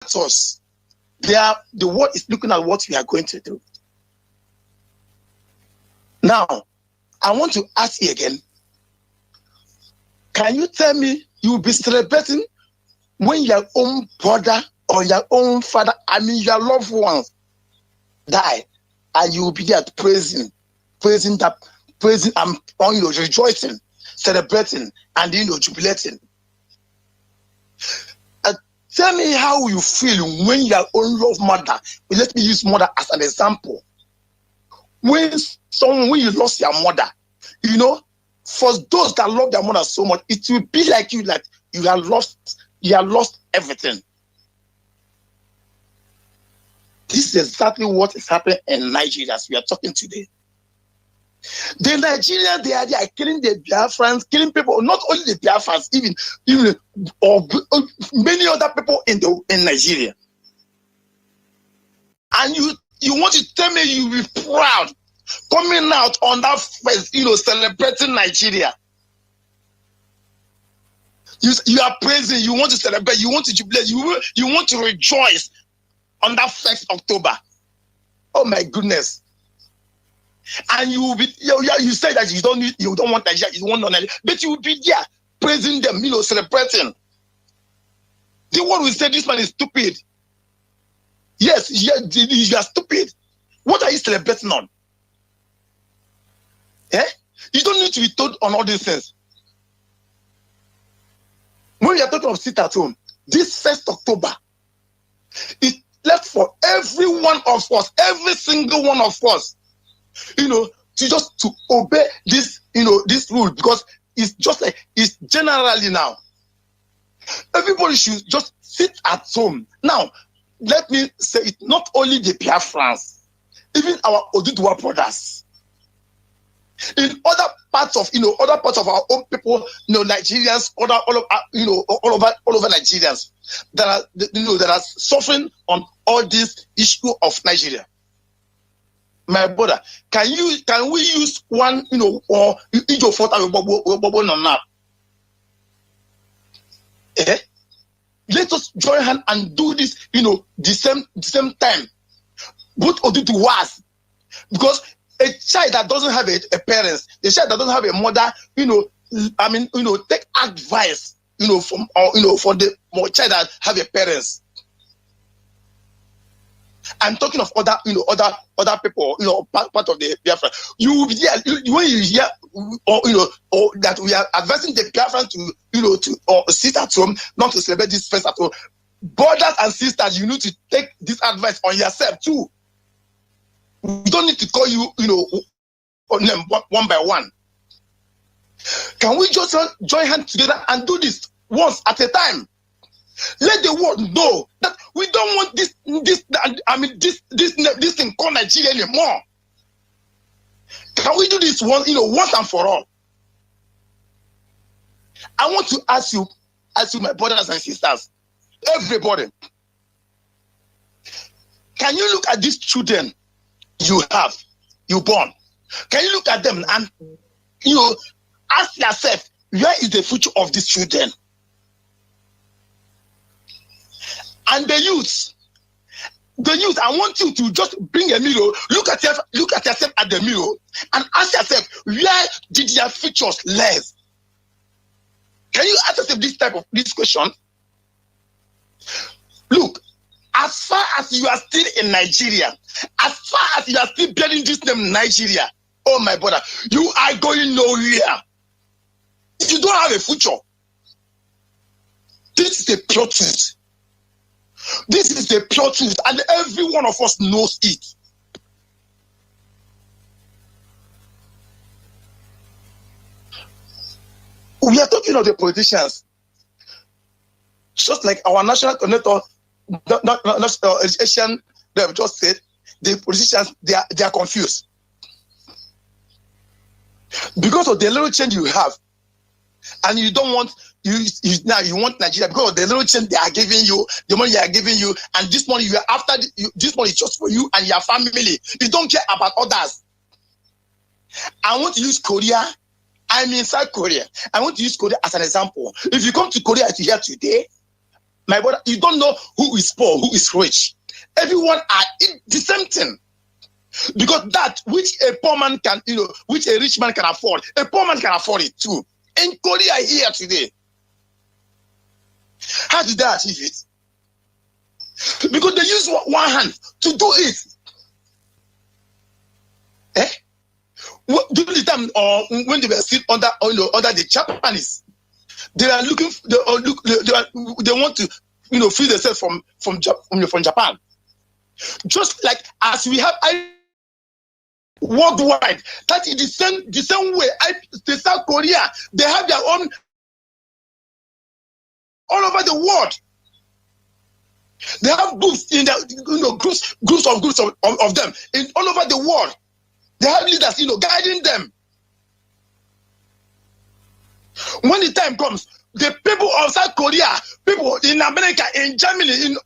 at us. The world is looking at what we are going to do. Now, I want to ask you again. Can you tell me you will be celebrating when your own brother or your own father, your loved ones die, and you will be there praising and rejoicing, celebrating, and jubilating? Tell me how you feel when your own loved mother, let me use mother as an example. When you lost your mother, for those that love their mother so much, it will be like you have lost everything. This is exactly what is happening in Nigeria as we are talking today. The Nigerians, they are killing the Biafrans, killing people, not only the Biafrans, even many other people in Nigeria. And you want to tell me you will be proud coming out on that face, celebrating Nigeria. You are praising, you want to celebrate, you want to jubilate, you want to rejoice on that 1st October. Oh my goodness. And you will be, you say that you don't want Nigeria, you want Nigeria, but you will be there praising them, celebrating. The one will say this man is stupid. Yes, you are stupid. What are you celebrating on? You don't need to be told on all these things. When you are talking of sit at home, this 1st October, it left for every one of us, every single one of us, to obey this, this rule, because it's just like, it's generally now. Everybody should just sit at home. Now, let me say it, not only the Biafrans, even our Oduduwa brothers. In other parts of our own people, Nigerians, all over Nigerians that are suffering on all this issue of Nigeria. My brother, can we use one, or your photo now? Let us join hands and do this, the same time. Both Oduduwas, because a child that doesn't have a parents, a child that doesn't have a mother, take advice, from for the child that have a parents. I'm talking of other people, part of the Biafra. You will be there when you hear, or that we are advising the Biafra to sit at home, not to celebrate this fest at home. Brothers and sisters, you need to take this advice on yourself too. We don't need to call you, on them one by one. Can we just join hands together and do this once at a time? Let the world know that we don't want this thing called Nigeria anymore. Can we do this once and for all? I want to ask you, my brothers and sisters, everybody, can you look at these children you born? Can you look at them and ask yourself, where is the future of these children? And the youth, I want you to just bring a mirror, look at yourself at the mirror, and ask yourself, where did their futures lie? Can you ask yourself this question? Look, as far as you are still in Nigeria, as far as you are still bearing this name Nigeria, oh my brother, you are going nowhere. You don't have a future. This is the pure truth. This is the pure truth, and every one of us knows it. We are talking of the politicians. Just like our national coordinator, Asian, they have just said, the politicians, they are confused. Because of the little change you have, and you don't want, now you want Nigeria, because of the little change they are giving you, the money they are giving you, and this money you are after, this money is just for you and your family. You don't care about others. I want to use Korea. I'm in South Korea. I want to use Korea as an example. If you come to Korea here today, My brother, you don't know who is poor, who is rich. Everyone are the same thing. Because that which a poor man can, which a rich man can afford, a poor man can afford it too. In Korea here today, how did they achieve it? Because they use one hand to do it. During the time when they were still under the Japanese, they are looking. They want to free themselves from Japan. Just like as we have worldwide, that is the same way. The South Korea, they have their own all over the world. They have groups in the groups of them in all over the world. They have leaders, guiding them. When the time comes, the people of South Korea, people in America, in Germany, in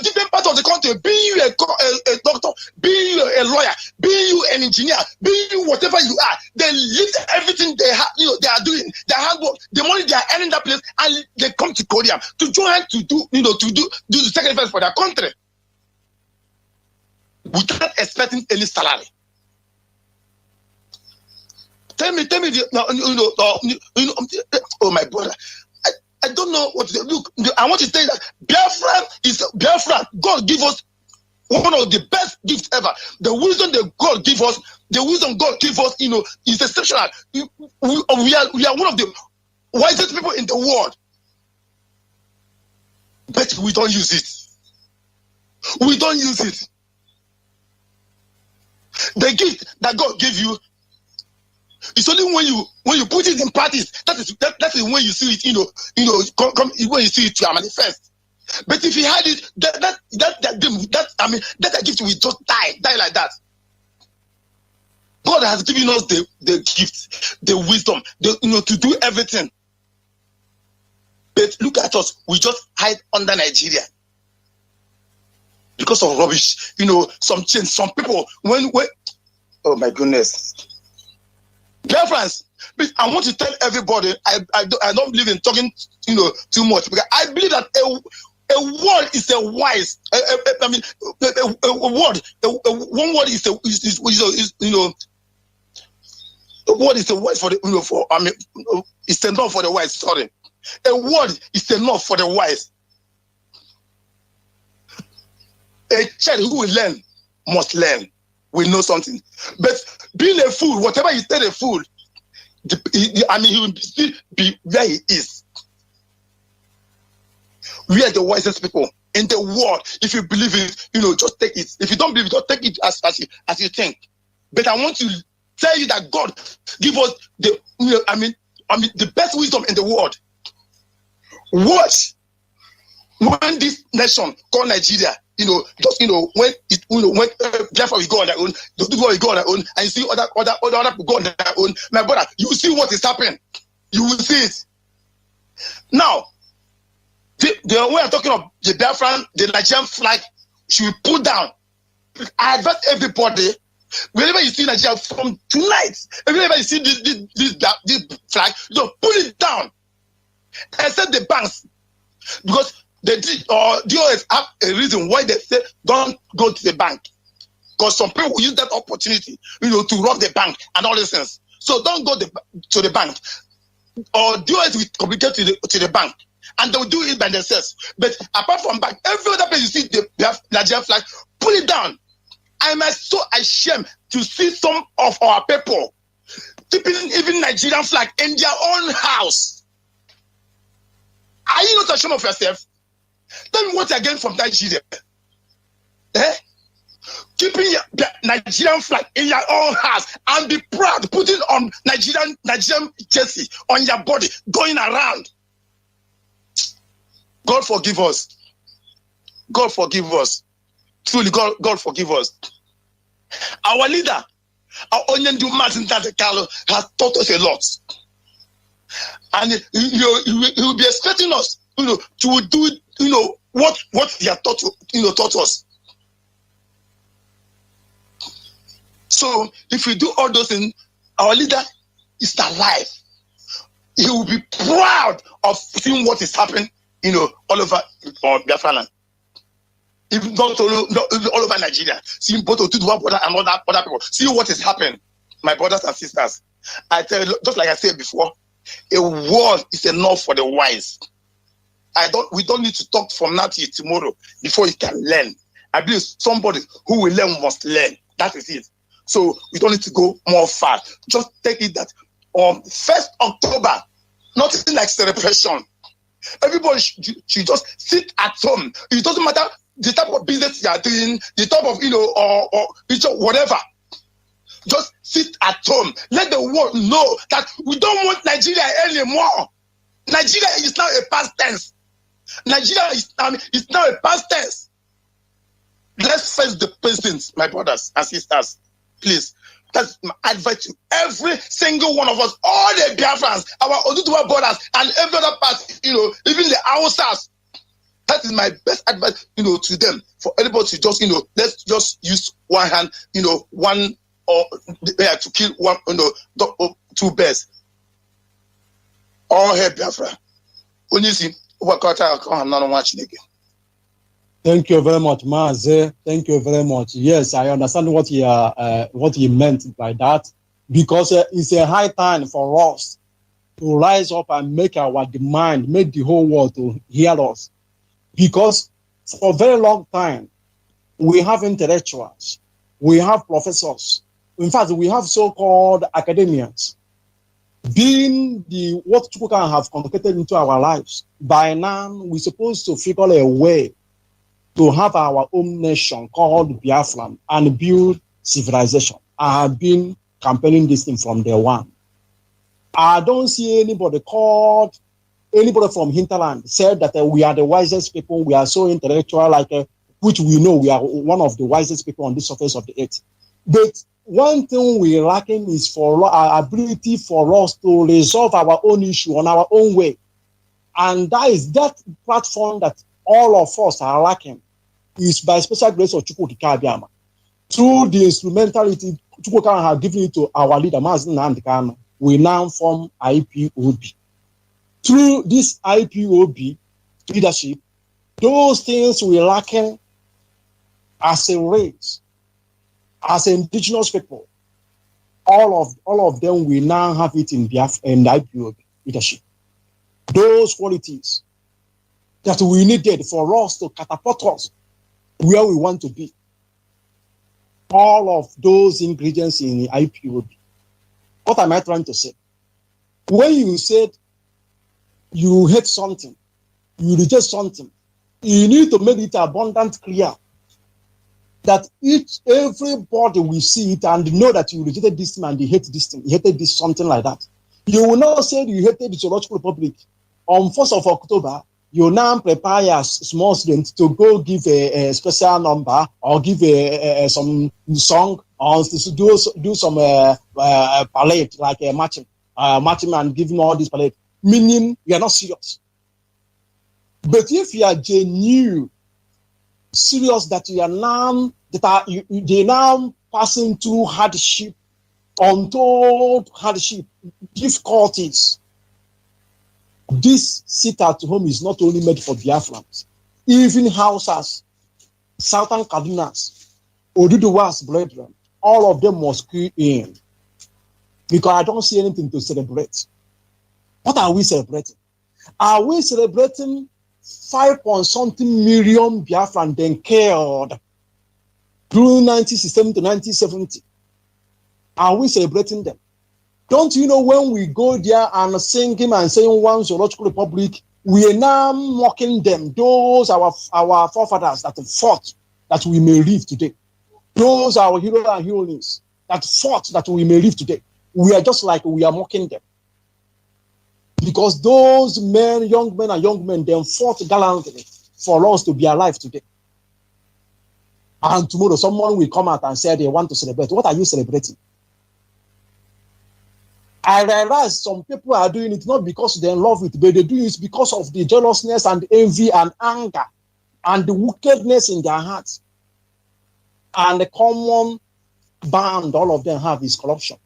different parts of the country, be you a doctor, be you a lawyer, be you an engineer, be you whatever you are, they leave everything they have, they are doing, their handwork, the money they are earning that place, and they come to Korea to join to do the sacrifice for their country without expecting any salary. Tell me, oh my brother, I don't know what to do. Look, I want to tell you that Biafra. God give us one of the best gifts ever. The wisdom that God give us, is exceptional. We are one of the wisest people in the world, but we don't use it. We don't use it. The gift that God gave you, it's only when you put it in practice that is when you see it, when you see it to manifest. But if you had it, that gift will just die like that. God has given us the gift, the wisdom, to do everything. But look at us, we just hide under Nigeria because of rubbish. Some change, some people when oh my goodness. Dear friends, please, I want to tell everybody, I don't believe in talking, too much, because I believe that a word is a wise. One word is a word is a wise for the it's enough for the wise. Sorry, a word is enough for the wise. A child who will learn must know something. But being a fool, whatever you tell a fool, he will still be where he is. We are the wisest people in the world. If you believe it, just take it. If you don't believe it, just take it as you think. But I want to tell you that God give us the best wisdom in the world. Watch when this nation called Nigeria, when Biafra will go on their own, the people will go on their own, and you see other people go on their own. My brother, you will see what is happening. You will see it. Now, when I'm talking of the Biafran, the Nigerian flag should be put down. I advise everybody, whenever you see Nigeria from tonight, whenever you see this flag, put it down. Except the banks, because the DOS have a reason why they say don't go to the bank, because some people use that opportunity, to rob the bank and all these things. So don't go to the bank, or DOS will communicate to the bank, and they will do it by themselves. But apart from bank, every other place you see the Nigerian flag, put it down. I am so ashamed to see some of our people keeping even Nigerian flag in their own house. Are you not ashamed of yourself? Tell me what you're getting from Nigeria. Keeping the Nigerian flag in your own house and be proud, putting on Nigerian jersey on your body, going around. God forgive us. God forgive us. Truly, God forgive us. Our leader, our Onyendu Mazi Nwachineke, has taught us a lot. And he will be expecting us, to do, what he has taught us. So if we do all those things, our leader is alive. He will be proud of seeing what is happening all over Biafra land. If not all over Nigeria. See both of one brother and other people. See what is happening, my brothers and sisters. I tell you, just like I said before, a word is enough for the wise. We don't need to talk from now till tomorrow before you can learn. I believe somebody who will learn must learn. That is it. So we don't need to go more far. Just take it that on 1st October, nothing like celebration. Everybody should just sit at home. It doesn't matter the type of business you are doing, the type of, or whatever. Just sit at home. Let the world know that we don't want Nigeria anymore. Nigeria is now a past tense. Nigeria is now a past tense. Let's face the president, my brothers and sisters. Please. That's my advice to every single one of us, all the Biafrans, our Oduduwa brothers, and every other part, even the Hausas. That is my best advice, to them. For anybody to just, let's just use one hand, one or to kill one, two birds. All hail Biafra. Onisi, Nwachineke. Thank you very much, Mazi. Thank you very much. Yes, I understand what he meant by that, because it's a high time for us to rise up and make our demand, make the whole world to hear us. Because for a very long time, we have intellectuals, we have professors, in fact, we have so-called academians, being what people can have complicated into our lives. By now, we're supposed to figure a way to have our own nation called Biafra and build civilization. I have been campaigning this thing from day one. I don't see anybody from hinterland said that we are the wisest people, we are so intellectual, which we know we are one of the wisest people on the surface of the earth. But one thing we're lacking is for our ability for us to resolve our own issue on our own way. And that is that platform that all of us are lacking, is by special grace of Chukwu Kikabiyama. Through the instrumentality Chukwu have given it to our leader, Mazi Nwachineke, we now form IPOB. Through this IPOB leadership, those things we're lacking as a race, as indigenous people, all of them we now have it in the IPOB leadership. Those qualities that we needed for us to catapult us where we want to be. All of those ingredients in the IPOB. What am I trying to say? When you said you hate something, you reject something, you need to make it abundant clear that everybody will see it and know that you rejected this thing and you hate this thing, you hated this, something like that. You will not say you hated the Zoological Republic. On 1st of October, you now prepare a small student to go give a special number or give some song or to do some parade, like a marching and give him all this parade, meaning you are not serious. But if you are genuine, serious, that you are now, they now passing through hardship, untold hardship, difficulties. This sit at home is not only made for Biafrans, even Hausas, Southern Kadunas, Oduduwa's brethren, all of them must key in. Because I don't see anything to celebrate. What are we celebrating? Are we celebrating 5-point-something million Biafran then killed through 1967 to 1970? Are we celebrating them? Don't you know when we go there and sing him and saying one Zoological Republic, we are now mocking them, those our forefathers that fought that we may live today. Those our heroes and heroines that fought that we may live today. We are just like we are mocking them. Because those men, young men, then fought gallantly for us to be alive today. And tomorrow someone will come out and say they want to celebrate. What are you celebrating? I realize some people are doing it not because they love it, but they do it because of the jealousness and envy and anger and the wickedness in their hearts. And the common bond all of them have is corruption.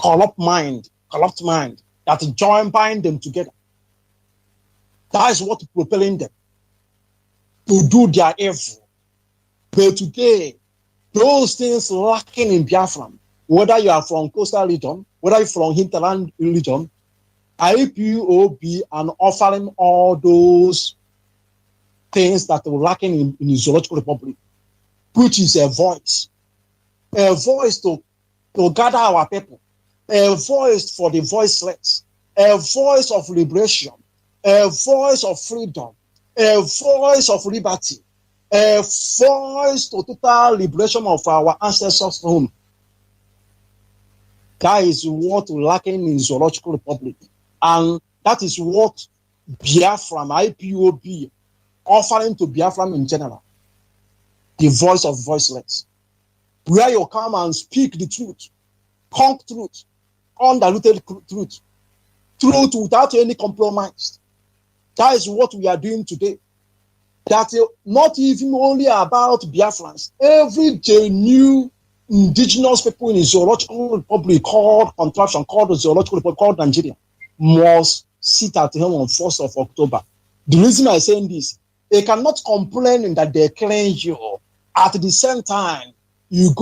Corrupt mind, that bind them together. That is what propelling them to do their evil. But today, those things lacking in Biafra, whether you are from coastal region, whether you're from hinterland region, IPOB and offering all those things that are lacking in the Zoological Republic, which is a voice to gather our people, a voice for the voiceless, a voice of liberation, a voice of freedom, a voice of liberty, a voice to total liberation of our ancestors' home. That is what lacking in Zoological Republic. And that is what Biafra, IPOB, offering to Biafra in general. The voice of voiceless. Where you come and speak the truth, conk truth, undiluted truth, truth without any compromise. That is what we are doing today. That not even only about Biafrans, every genuine indigenous people in the Zoological Republic called contraption, called the Zoological Republic, called Nigeria, must sit at home on 1st of October. The reason I'm saying this, they cannot complain that they're killing you. At the same time, you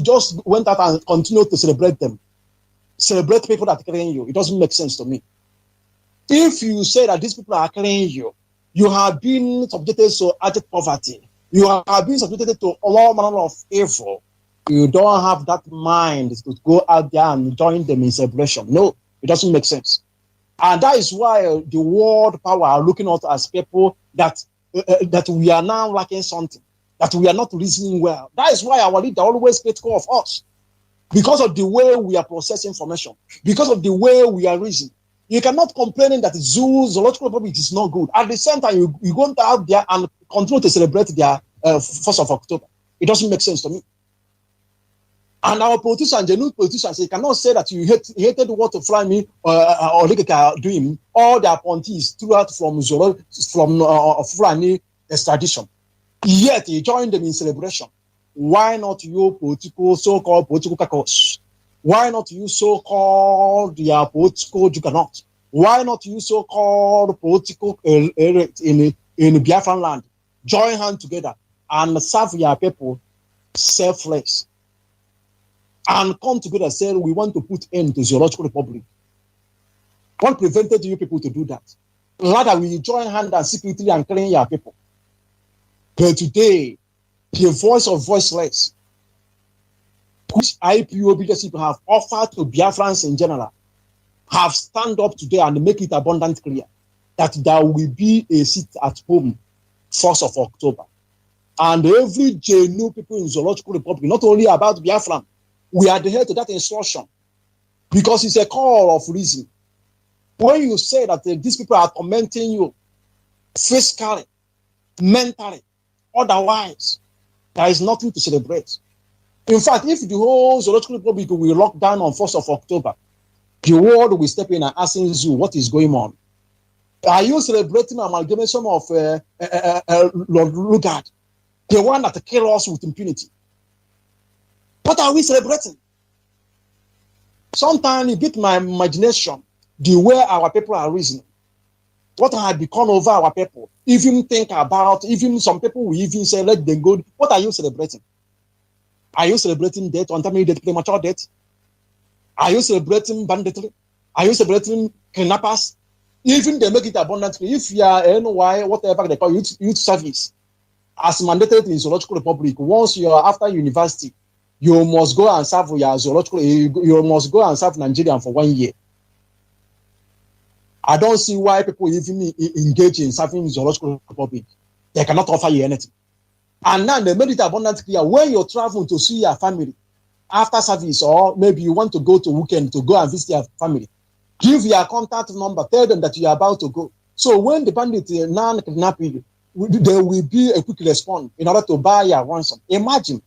just went out and continued to celebrate them. Celebrate people that are killing you. It doesn't make sense to me. If you say that these people are killing you, you have been subjected to abject poverty. You have been subjected to all manner of evil. You don't have that mind to go out there and join them in celebration. No, it doesn't make sense. And that is why the world power are looking at us as people that we are now lacking something, that we are not reasoning well. That is why our leader always critical of us. Because of the way we are processing information, because of the way we are reasoning. You cannot complain that Zoological Republic is not good. At the same time, you go out there and continue to celebrate their 1st of October. It doesn't make sense to me. And our politicians, genuine politicians, you cannot say that you hated what Fulani or Ligaka are doing. All their appointees throughout from Fulani extradition. Yet you join them in celebration. Why not you so-called political caucus? Why not you so-called political juggernaut? Why not you so-called political in Biafran land? Join hands together and serve your people selfless. And come together and say, we want to put end to Zoological Republic. What prevented you people to do that? Rather, we join hands and secretly and killing your people. But today, the voice of voiceless, which IPOB leadership have offered to Biafrans in general, have stand up today and make it abundantly clear that there will be a seat at home 1st of October. And every genuine people in Zoological Republic, not only about Biafran, we adhere to that instruction because it's a call of reason. When you say that these people are tormenting you physically, mentally, otherwise, there is nothing to celebrate. In fact, if the whole Zoological Republic will lock down on 1st of October, the world will step in and ask you what is going on. Are you celebrating amalgamation of Lord Lugard, the one that killed us with impunity? What are we celebrating? Sometimes it beat my imagination the way our people are reasoning. What had become over our people? Even think about, even some people will even say, let them go. What are you celebrating? Are you celebrating death, untimely death, premature death? Are you celebrating banditry? Are you celebrating kidnappers? Even they make it abundantly. If you are NY, whatever they call youth service, as mandated in Zoological Republic, once you are after university, you must go and serve your zoological, you must go and serve Nigeria for 1 year. I don't see why people even engage in serving Zoological Republic. They cannot offer you anything. And now they made it abundantly clear when you're traveling to see your family after service, or maybe you want to go to weekend to go and visit your family, give your contact number, tell them that you are about to go. So when the bandit now kidnap you, there will be a quick response in order to buy your ransom. Imagine,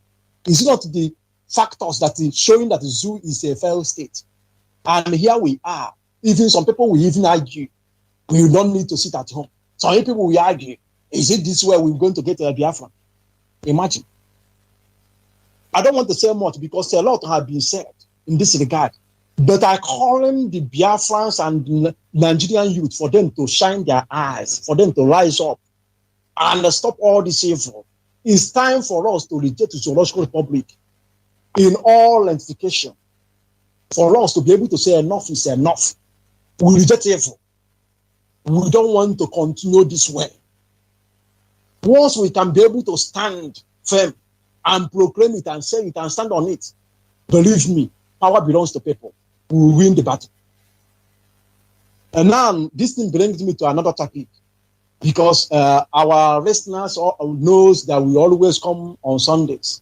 is it not the factors that is showing that the zoo is a failed state? And here we are. Even some people will even argue, we don't need to sit at home. Some people will argue, is it this way we're going to get a Biafra? Imagine. I don't want to say much because a lot have been said in this regard. But I calling the Biafrans and the Nigerian youth for them to shine their eyes, for them to rise up and stop all this evil. It's time for us to reject the Zoological Republic in all lentification. For us to be able to say enough is enough. We reject evil. We don't want to continue this way. Once we can be able to stand firm and proclaim it and say it and stand on it, believe me, power belongs to people. We will win the battle. And now this thing brings me to another topic, because our listeners knows that we always come on Sundays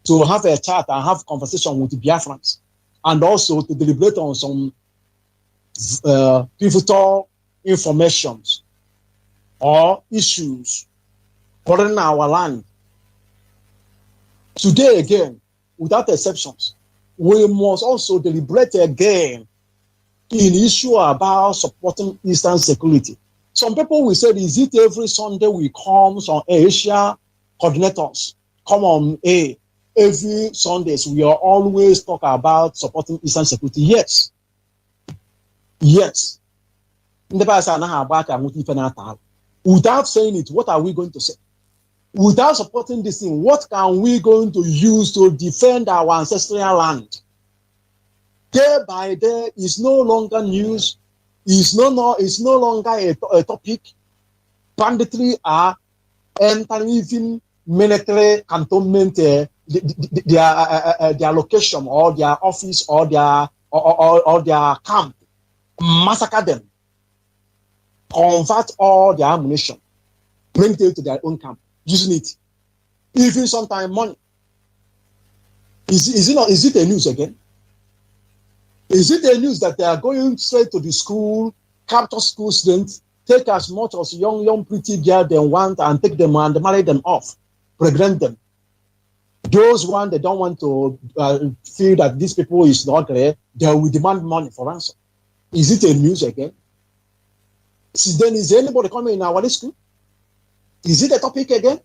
to have a chat and have conversation with the Biafrans, and also to deliberate on some pivotal informations or issues current our land. Today again, without exceptions, we must also deliberate again in issue about supporting Eastern security. Some people will say, is it every Sunday we come on Asia coordinators come on every Sundays we are always talk about supporting Eastern security? Yes. Yes. Without saying it, what are we going to say? Without supporting this thing, what can we going to use to defend our ancestral land? Day by day is no longer news, is no longer a topic. Banditry are entering even military cantonment, their location or their office or their camp, massacre them, convert all their ammunition, bring it to their own camp, using it, even sometimes money. Is it a news again? Is it a news that they are going straight to the school, capture school students, take as much as young pretty girl they want and take them and marry them off, pregnant them? Those ones they don't want to feel that these people is not there, they will demand money for ransom. Is it a news again? Then is anybody coming in our school? Is it a topic again?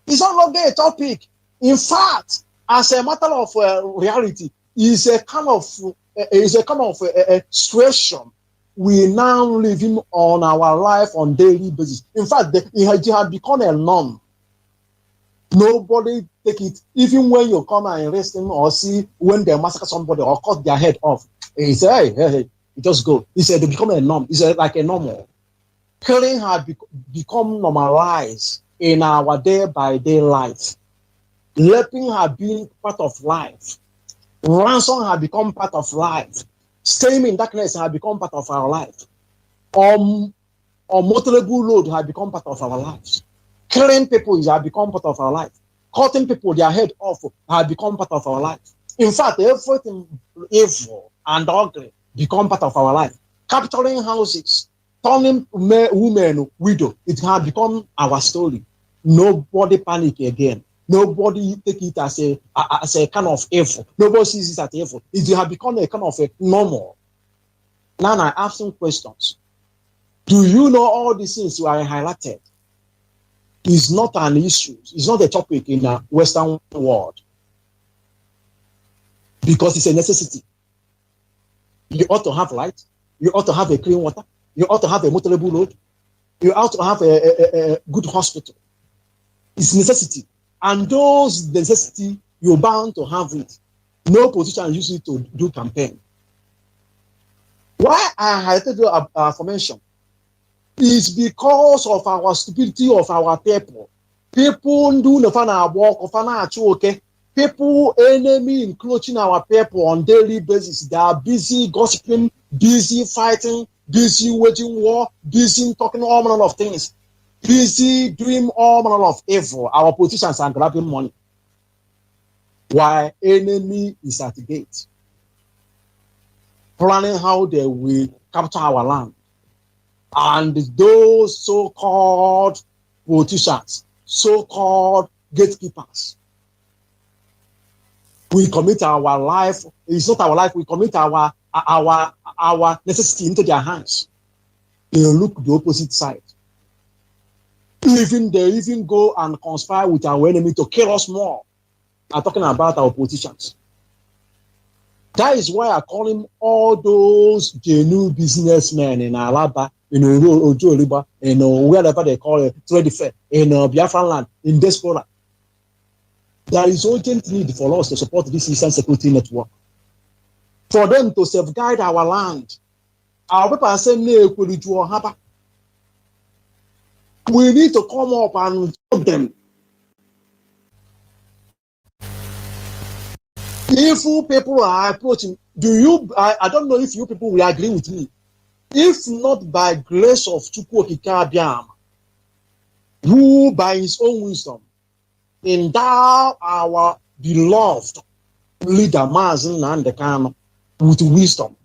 It's no longer a topic. In fact, as a matter of reality, is a kind of situation we now living on our life on daily basis. In fact, it has become a norm. Nobody take it, even when you come and arrest them or see when they massacre somebody or cut their head off. He say, hey, just go. He said, they become a norm. It's like a normal. Killing has become normalized in our day-by-day life. Raping has been part of life. Ransom has become part of life. Staying in darkness has become part of our life. Unmotorable load has become part of our lives. Killing people has become part of our life. Cutting people their head off has become part of our life. In fact, everything evil and ugly become part of our life. Capturing houses, turning women widow, it has become our story. Nobody panic again. Nobody take it as a kind of evil. Nobody sees it as evil. It has become a kind of a normal. Now I ask some questions. Do you know all these things you are highlighted is not an issue? It's not a topic in the Western world because it's a necessity. You ought to have light. You ought to have a clean water. You ought to have a motorable road. You ought to have a good hospital. It's necessity. And those necessity, you're bound to have it. No politician uses it to do campaign. Why I highlighted your affirmation is because of our stupidity of our people. People do the fana work of fana okay. People enemy encroaching our people on daily basis. They are busy gossiping, busy fighting, busy waging war, busy talking all manner of things. Busy doing all manner of evil. Our politicians are grabbing money. While enemy is at the gate, planning how they will capture our land. And those so-called politicians, so-called gatekeepers, we commit our life. It's not our life. We commit our necessity into their hands. They look the opposite side. They even go and conspire with our enemy to kill us more. I'm talking about our politicians. That is why I call him all those genuine businessmen in Alaba, in Ojo, in wherever they call it, trade fair, in Biafra land, in diaspora. There is urgent need for us to support this Eastern Security Network. For them to safeguard our land. Our people are saying, we need to come up and tell them. If people are approaching, I don't know if you people will agree with me. If not by grace of Chukwu Okike, who by his own wisdom endow our beloved leader, Mazi Nwachineke, with wisdom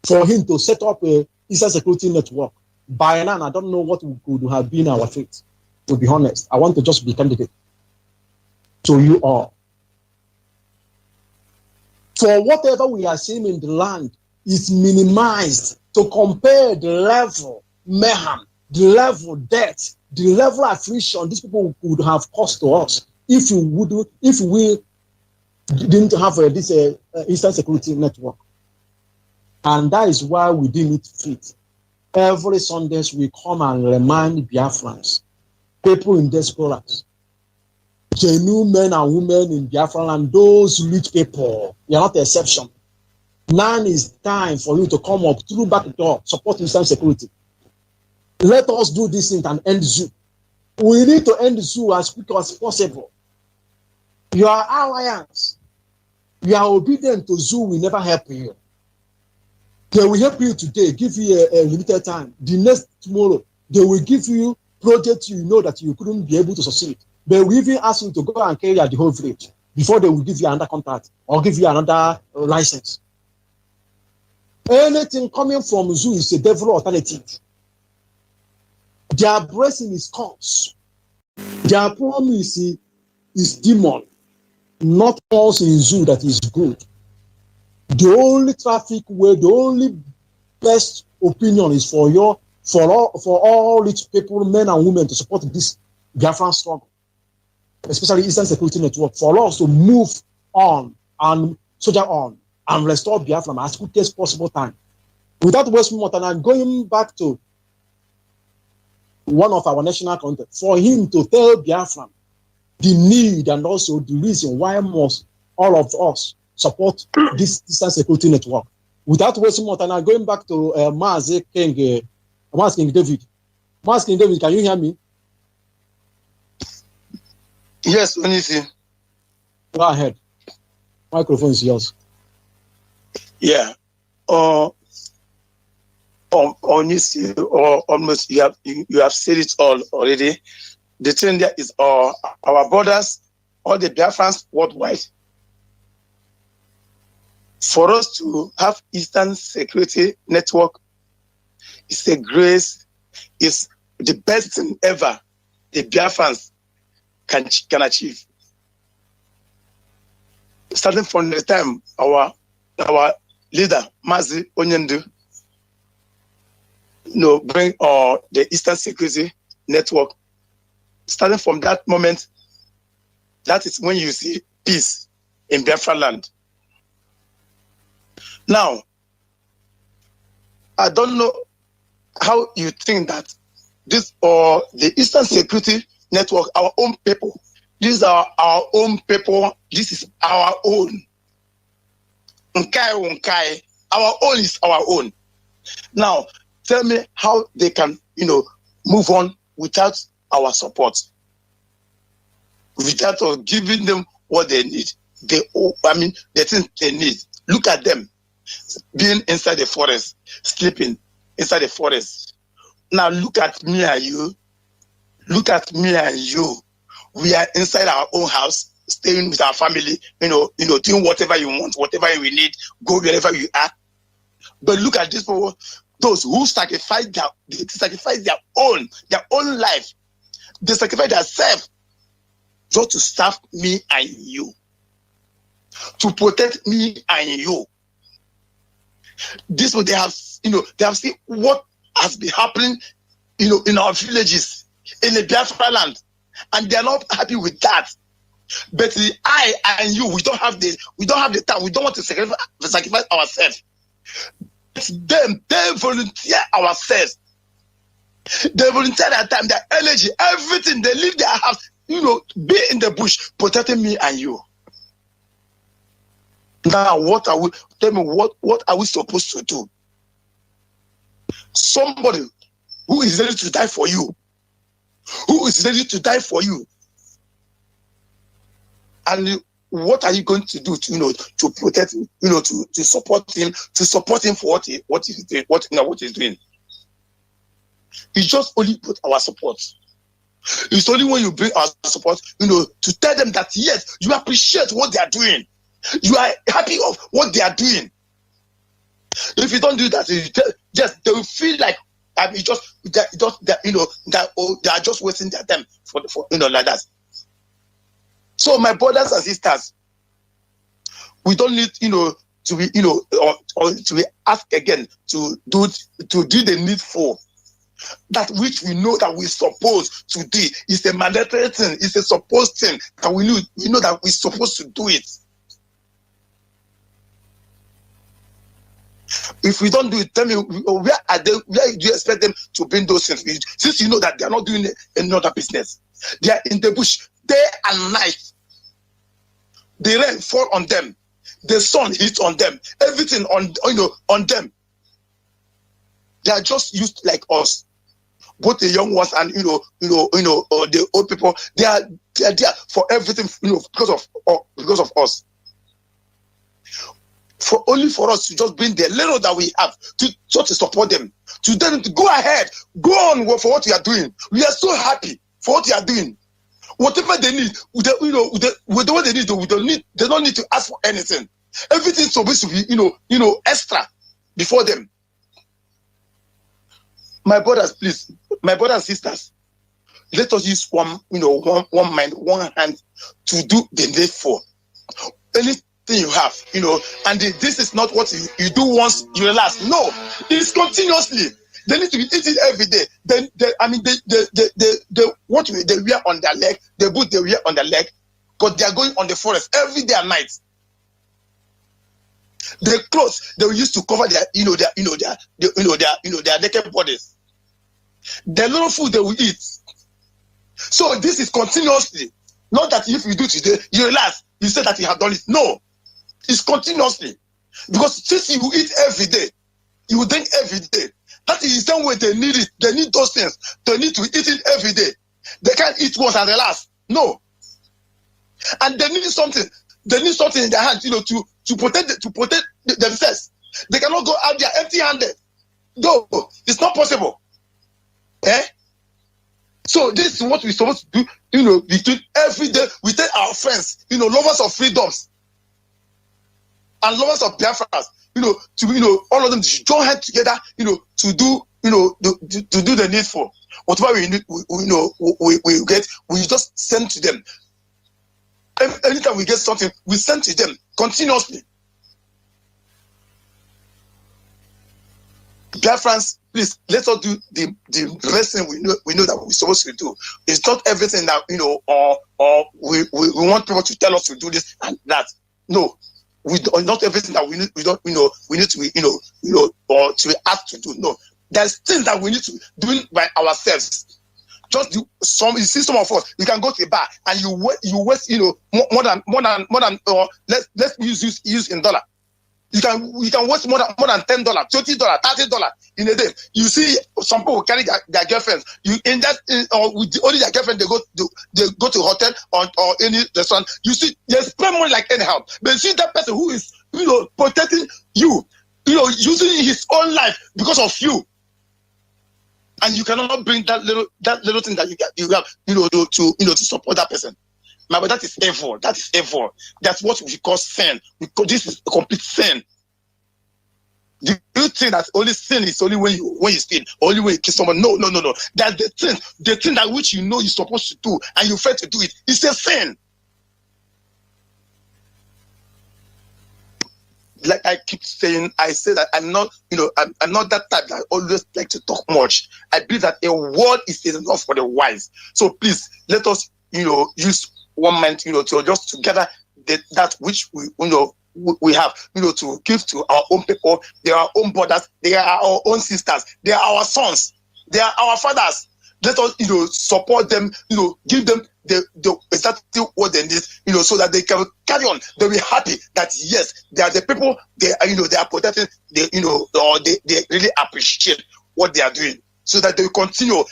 for him to set up a Eastern Security Network. By now, I don't know what could have been our fate. To be honest, I want to just be candidate to you all. For whatever we are seeing in the land is minimized to compare the level mayhem, the level death, the level of affliction these people would have caused to us if we didn't have this Eastern Security Network. And that is why we deem it fit. Every Sundays we come and remind Biafrans, people in diasporas, genuine men and women in Biafra land, those rich people, they are not the exception. Now is time for you to come up through back door, support Eastern Security. Let us do this thing and end zoo. We need to end zoo as quick as possible. Your alliance, you are obedient to zoo, will never help you. They will help you today, give you a limited time. The next tomorrow, they will give you projects you know that you couldn't be able to succeed. They will even ask you to go and carry out the whole village before they will give you another contract or give you another license. Anything coming from zoo is a devil alternative. Their blessing is curse. Their promise is demon. Not us in zoo that is good. The only traffic way, the only best opinion is for all rich people, men and women, to support this Biafran struggle, especially Eastern Security Network, for us to move on and soldier on and restore Biafra as quick as possible time. Without wasting more time, I'm going back to one of our national content for him to tell Biafra the need and also the reason why must all of us support this Eastern Security Network. Without wasting more time, I'm going back to Mazi King David. Mazi King David, can you hear me? Yes, Onisi. Go ahead. Microphone is yours. Yeah. Onisi, or almost you have said it all already. The thing there is our borders, all the Biafrans worldwide. For us to have Eastern Security Network is a grace, is the best thing ever the Biafrans can achieve. Starting from the time our leader, Mazi Nwachineke, bring the Eastern Security Network. Starting from that moment, that is when you see peace in Biafra land. Now, I don't know how you think that this or the Eastern Security Network, our own people, these are our own people, this is our own. Unkai, our own is our own. Now, tell me how they can, move on without our support, without giving them what they need. The things they need. Look at them. Being inside the forest, sleeping inside the forest. Now look at me and you. Look at me and you. We are inside our own house, staying with our family, doing whatever you want, whatever we need, go wherever you are. But look at these people, those who sacrifice their own life. They sacrifice themselves just to serve me and you, to protect me and you. This one, they have seen what has been happening, in our villages, in the Biafra land, and they are not happy with that. But I and you, we don't have the time. We don't want to sacrifice ourselves. Them, they volunteer ourselves. They volunteer their time, their energy, everything. They leave their house, be in the bush, protecting me and you. Now, tell me, what are we supposed to do? Somebody who is ready to die for you, and what are you going to do to protect him, to support him, for what he's doing, what he's doing? It's just only put our support. It's only when you bring our support, to tell them that yes, you appreciate what they are doing. You are happy of what they are doing. If you don't do that, they will feel like they are just wasting their time for like that. So my brothers and sisters, we don't need to be or to be asked again to do the needful. That which we know that we're supposed to do is a mandatory thing, it's a supposed thing that we know that we're supposed to do it. If we don't do it, tell me where do you expect them to bring those things? Since you know that they are not doing another business, they are in the bush day and night. The rain fall on them, the sun hits on them, everything on them. They are just used like us, both the young ones and the old people. They are there for everything, because of us. For us to just bring the little that we have to support them, to them to go ahead, go on for what we are doing. We are so happy for what we are doing. Whatever they need, with what they need, they don't need to ask for anything. Everything's supposed to be extra before them. My brothers, please, my brothers and sisters, let us use one mind, one hand to do the needful. Anything you have, and this is not what you do once you relax. No, it's continuously. They need to be eating every day. What they wear on their leg, the boot they wear on their leg, because they are going on the forest every day and night. The clothes they will use to cover their naked bodies. The little food they will eat. So this is continuously. Not that if you do today, you relax, you say that you have done it. No, it's continuously. Because since you eat every day, you drink every day. That is the same way they need it. They need those things. They need to eat it every day. They can't eat once and relax. No. And they need something. They need something in their hands, to protect themselves. They cannot go out there empty-handed. No, it's not possible. So this is what we're supposed to do, between every day. We tell our friends, lovers of freedoms and lovers of Biafras, all of them should join hands together, to do, to do the needful. Whatever we need, we get, we just send to them. Anytime we get something, we send to them continuously. Biafrans, please, let us do the best thing we know that we're supposed to do. It's not everything that or we want people to tell us to do this and that. No, not everything that we need to be or to be asked to do. No, there's things that we need to do by ourselves. Just do some. You see, some of us, you can go to a bar and you waste more than let's use in dollar. You can waste more than $10, $20, $30 in a day. You see some people carry their girlfriends. With only their girlfriend they go to hotel or any restaurant. You see they spend money like anyhow. But you see that person who is protecting you, using his own life because of you. And you cannot bring that little thing that you have to support that person. But that is evil. That is evil. That's what we call sin. This is a complete sin. Do you think that only sin is only when you steal, only when you kill someone? No. That's the thing that which you're supposed to do, and you fail to do it. It's a sin. Like I keep saying, I say that I'm not that type that I always like to talk much. I believe that a word is enough for the wise. So please let us use one mind, to just together that which we have, to give to our own people. They are our own brothers, they are our own sisters, they are our sons, they are our fathers. Let us, support them, give them the exactly what they need, so that they can carry on. They'll be happy that yes, they are the people, they are protecting, or they really appreciate what they are doing, so that they will continue.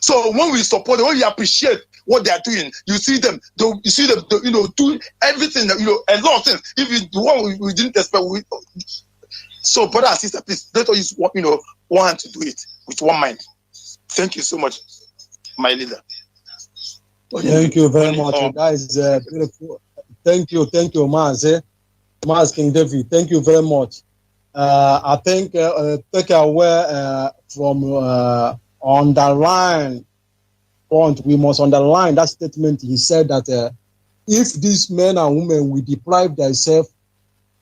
So when we support them, when we appreciate what they are doing, you see them, doing everything, a lot of things. If it's the one we didn't expect, so brother and sister, please let us use one hand to do it with one mind. Thank you so much, my leader. Thank you very much. That is beautiful. Thank you, Mazi King David. Thank you very much. I think take away from underline point, we must underline that statement. He said that if these men and women will deprive themselves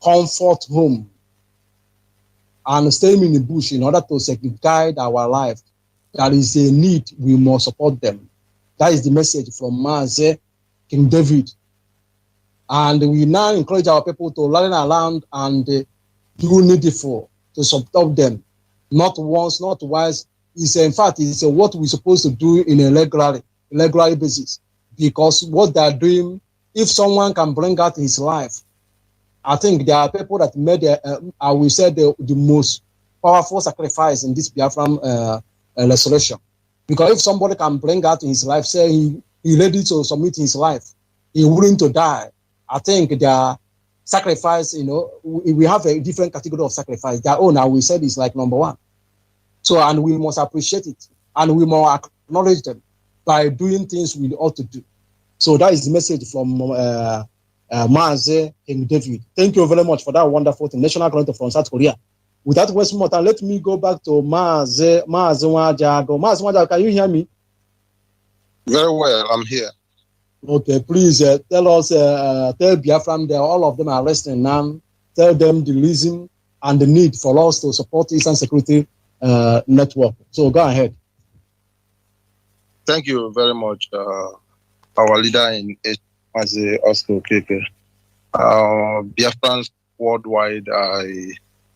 comfort home and staying in the bush in order to guide our life, there is a need, we must support them. That is the message from Mazi King David. And we now encourage our people to rally around and do needful to support them. Not once, not twice. In fact, it's what we're supposed to do in a regular basis. Because what they're doing, if someone can bring out his life, I think there are people that made, I will say, the most powerful sacrifice in this Biafran restoration. Because if somebody can bring out his life, say he ready to submit his life, he willing to die, I think their sacrifice, we have a different category of sacrifice. Their own, I will say, is like number one. So, and we must appreciate it, and we must acknowledge them by doing things we ought to do. So that is the message from Mazi King David. Thank you very much for that wonderful thing. National Chronicle from South Korea. Without wasting more time, let me go back to Mazi Nwachineke. Mazi Nwachineke, can you hear me? Very well, I'm here. Okay, please tell us, tell Biafran there, all of them are listening now. Tell them the reason and the need for us to support Eastern Security Network. So go ahead. Thank you very much, our leader in Mazi Nwachineke. Biafrans worldwide,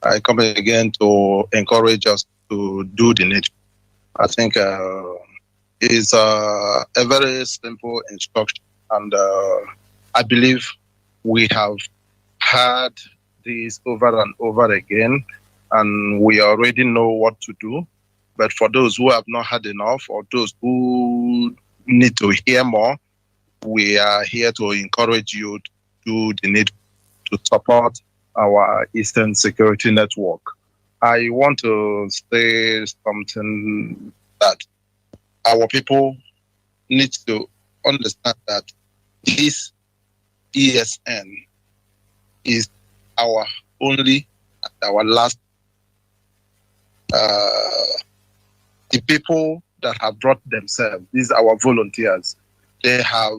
I come again to encourage us to do the need. I think it's a very simple instruction, and I believe we have had this over and over again, and we already know what to do. But for those who have not had enough, or those who need to hear more, we are here to encourage you to do the need to support our Eastern Security Network. I want to say something that our people need to understand, that this ESN is our only and our last. The people that have brought themselves, these are our volunteers, they have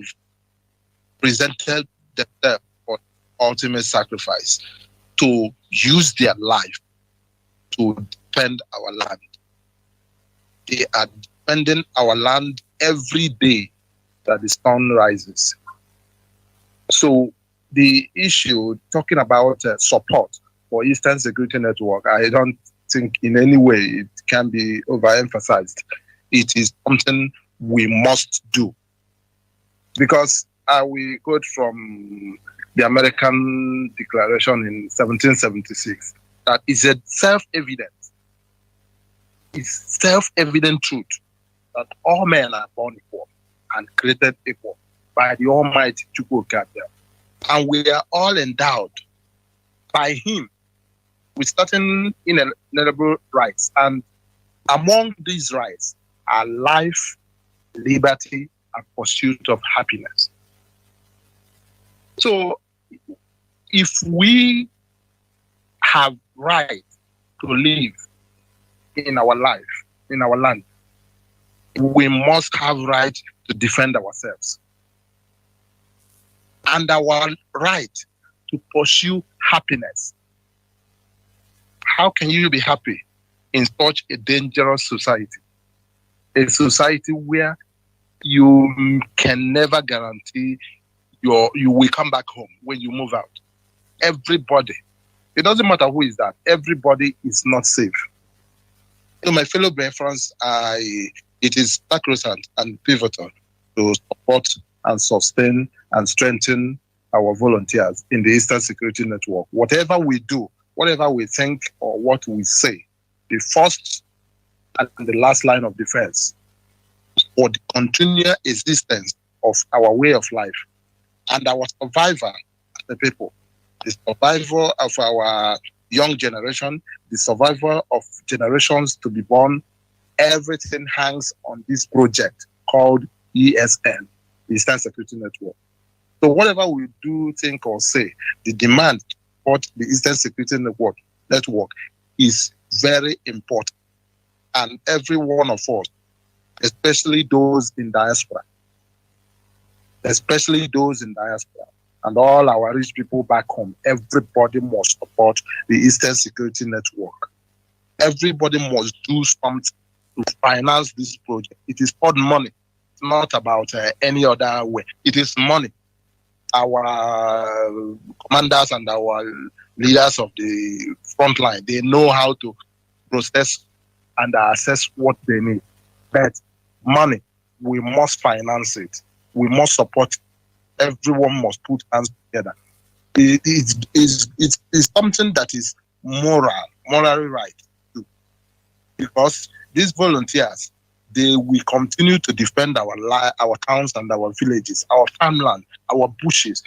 presented themselves for ultimate sacrifice to use their life to defend our land. They are defending our land every day that the sun rises. So the issue, talking about support for Eastern Security Network, I don't think in any way it can be overemphasized. It is something we must do. Because we quote from the American Declaration in 1776, that is a self-evident. It's self-evident truth that all men are born equal and created equal by the Almighty Chukwuka. And we are all endowed by Him with certain inalienable rights. And among these rights are life, liberty, and pursuit of happiness. So if we have right to live in our life, in our land, we must have right to defend ourselves. And our right to pursue happiness. How can you be happy in such a dangerous society? a society where you can never guarantee you will come back home when you move out. Everybody, it doesn't matter who is that, everybody is not safe. So my fellow Biafrans, it is sacrosanct and pivotal to support and sustain and strengthen our volunteers in the Eastern Security Network. Whatever we do, whatever we think or what we say, the first and the last line of defense for the continual existence of our way of life and our survival as a people, the survival of our young generation, the survival of generations to be born, everything hangs on this project called ESN, Eastern Security Network. So whatever we do, think, or say, the demand to support the Eastern Security Network is very important. And every one of us, especially those in diaspora, and all our rich people back home, everybody must support the Eastern Security Network. Everybody must do something to finance this project. It is called money. It's not about any other way. It is money. Our commanders and our leaders of the front line, they know how to process and assess what they need. But money, we must finance it. We must support it. Everyone must put hands together. It's something that is morally right too. Because these volunteers, they will continue to defend our towns and our villages, our farmland, our bushes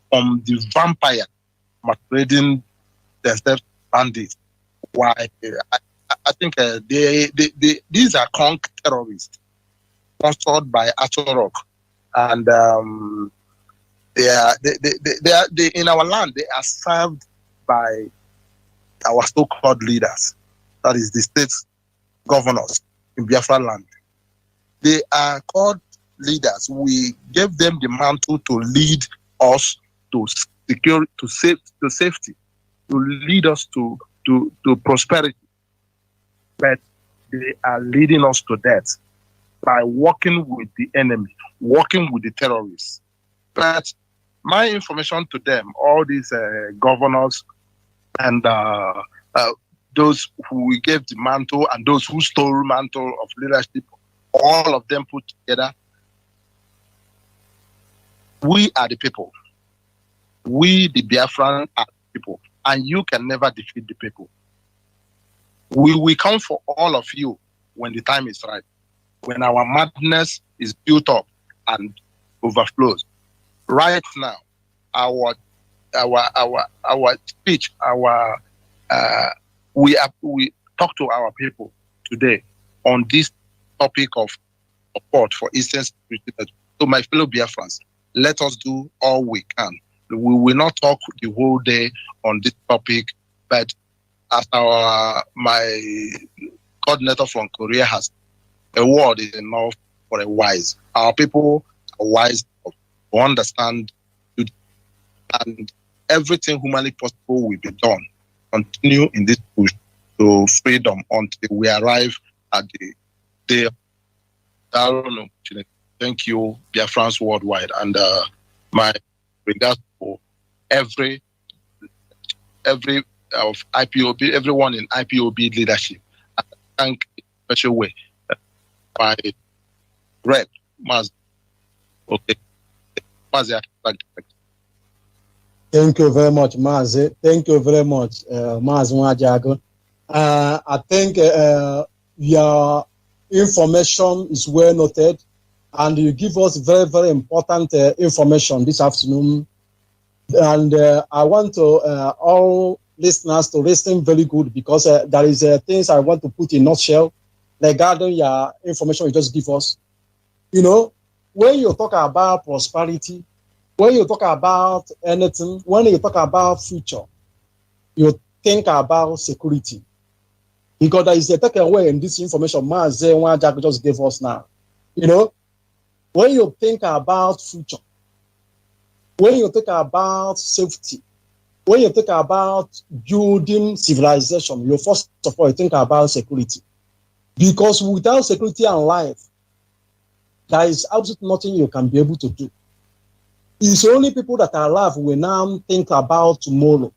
from the vampire masquerading themselves bandits. Why? I think these are conk terrorists sponsored by Atorok, and they are in our land. They are served by our so-called leaders, that is the state governors in Biafra land. They are called leaders. We gave them the mantle to lead us to security, to safety, to lead us to prosperity. But they are leading us to death by working with the enemy, working with the terrorists. But my information to them, all these governors and those who we gave the mantle and those who stole mantle of leadership, all of them put together, we are the people. We, the Biafran, are the people. And you can never defeat the people. We will come for all of you when the time is right, when our madness is built up and overflows. Right now, our speech, we talk to our people today on this topic of support for Eastern Security. So my fellow Biafrans, let us do all we can. We will not talk the whole day on this topic, but as my coordinator from Korea has, a word is enough for a wise. Our people are wise to understand, and everything humanly possible will be done. Continue in this push to freedom until we arrive at the day of Thank you, Biafrans worldwide, and my regards for every of IPOB, everyone in IPOB leadership. I thank in a special way my rep, Mazi. Okay. Mazi, Thank you very much, Mazi. Thank you very much, Mazi Nwachineke. I think your information is well noted, and you give us very, very important information this afternoon. And I want to all listeners to listen very good, because there is things I want to put in a nutshell regarding your information you just give us. You know, when you talk about prosperity, when you talk about anything, when you talk about future, you think about security. Because there is a takeaway in this information Mazi Nwachineke just gave us now. You know, when you think about future, when you think about safety, when you think about building civilization, you first of all think about security. Because without security and life, there is absolutely nothing you can be able to do. It's only people that are alive will now think about tomorrow.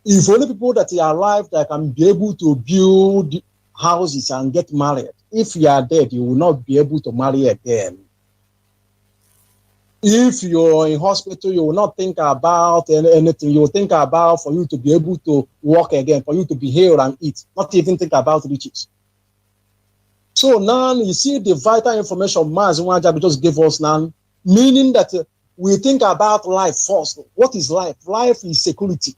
If only people that are alive that can be able to build houses and get married. If you are dead, you will not be able to marry again. If you're in hospital, you will not think about anything. You will think about for you to be able to walk again, for you to be healed and eat, not even think about riches. So now you see the vital information Mazi Nwachineke just gave us now, meaning that we think about life first. What is life? Life is security.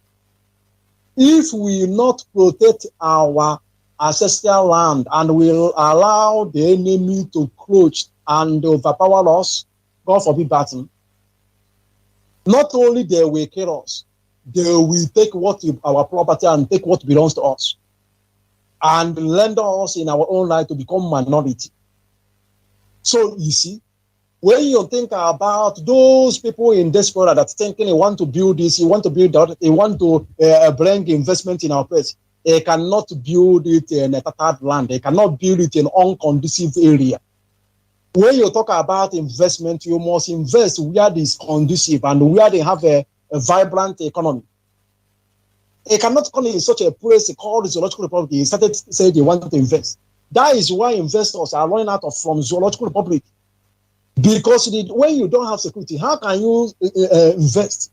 If we not protect our ancestral land and will allow the enemy to crouch and overpower us, God forbid battle, not only they will kill us, they will take what our property and take what belongs to us and lend us in our own right to become minority. So you see, when you think about those people in diaspora that thinking they want to build this, you want to build that, they want to bring investment in our place, they cannot build it in a tattered land. They cannot build it in unconducive area. When you talk about investment, you must invest where it is conducive and where they have a vibrant economy. They cannot come in such a place called Zoological Republic. They started to say they want to invest. That is why investors are running out from Zoological Republic. Because when you don't have security, how can you invest?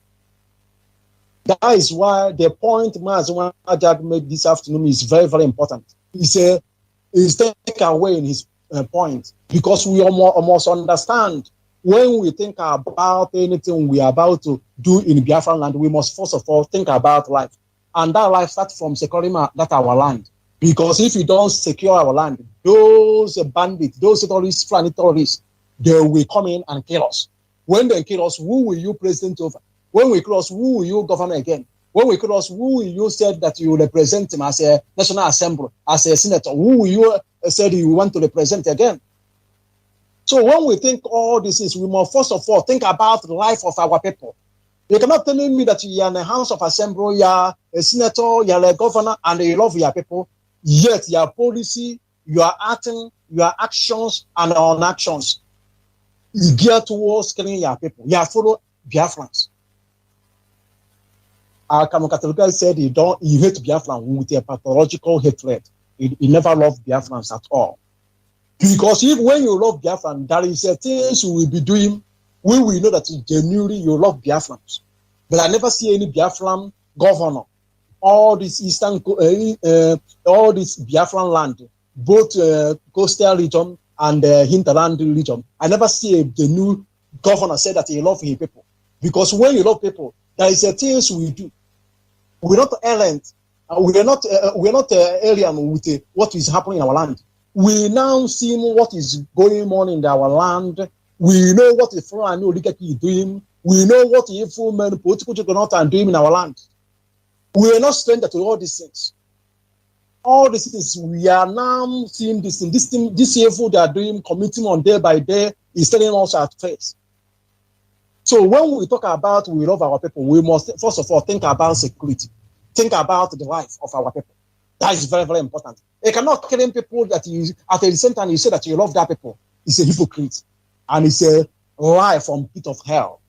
That is why the point Mazi Nwachineke made this afternoon is very, very important. He's taken away in his point, because we must understand when we think about anything we are about to do in Biafra land, we must first of all think about life. And that life starts from securing that our land. Because if you don't secure our land, those bandits, those terrorists, they will come in and kill us. When they kill us, who will you president over? When we kill us, who will you govern again? When we kill us, who will you say that you represent him as a National Assembly, as a senator? Who will you say you want to represent again? So when we think all this is, we must first of all think about the life of our people. You cannot tell me that you are in the House of Assembly, you are a senator, you are a governor, and you love your people, yet your policy, your acting, your actions, and non-actions is geared towards killing your people. You are follow Biafrans. Our Catholic said he hate Biafran with a pathological hatred. He never loved Biafrans at all. Because when you love Biafran, there is things you will be doing, we will know that genuinely you love Biafrans. But I never see any Biafran governor, all this eastern, all this Biafran land, both coastal region and hinterland region. I never see the new governor say that he loves his people. Because when you love people, there is things we do. We're not errant. We're not alien with what is happening in our land. We now see what is going on in our land. We know what the foreign oligarchy is doing. We know what the evil men, political juggernaut are doing in our land. We are not stranger to all these things. All these things, we are now seeing this thing. This evil they are doing, committing on day by day, is telling us at face. So when we talk about we love our people, we must first of all think about security. Think about the life of our people. That is very, very important. You cannot kill people that you, at the same time you say that you love that people. It's a hypocrite. And it's a lie from pit of hell.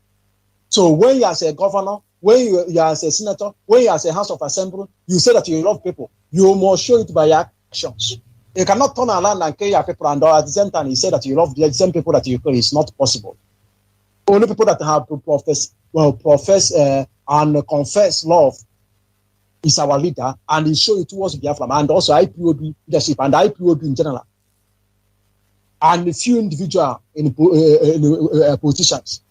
So when you are a governor, when you are a senator, when you are a House of Assembly, you say that you love people. You must show it by your actions. You cannot turn around and kill your people and at the same time you say that you love the same people that you kill. It's not possible. Only people that have to profess and confess love is our leader, and he show it towards Biafra and also IPOB leadership and IPOB in general, and a few individuals in politicians.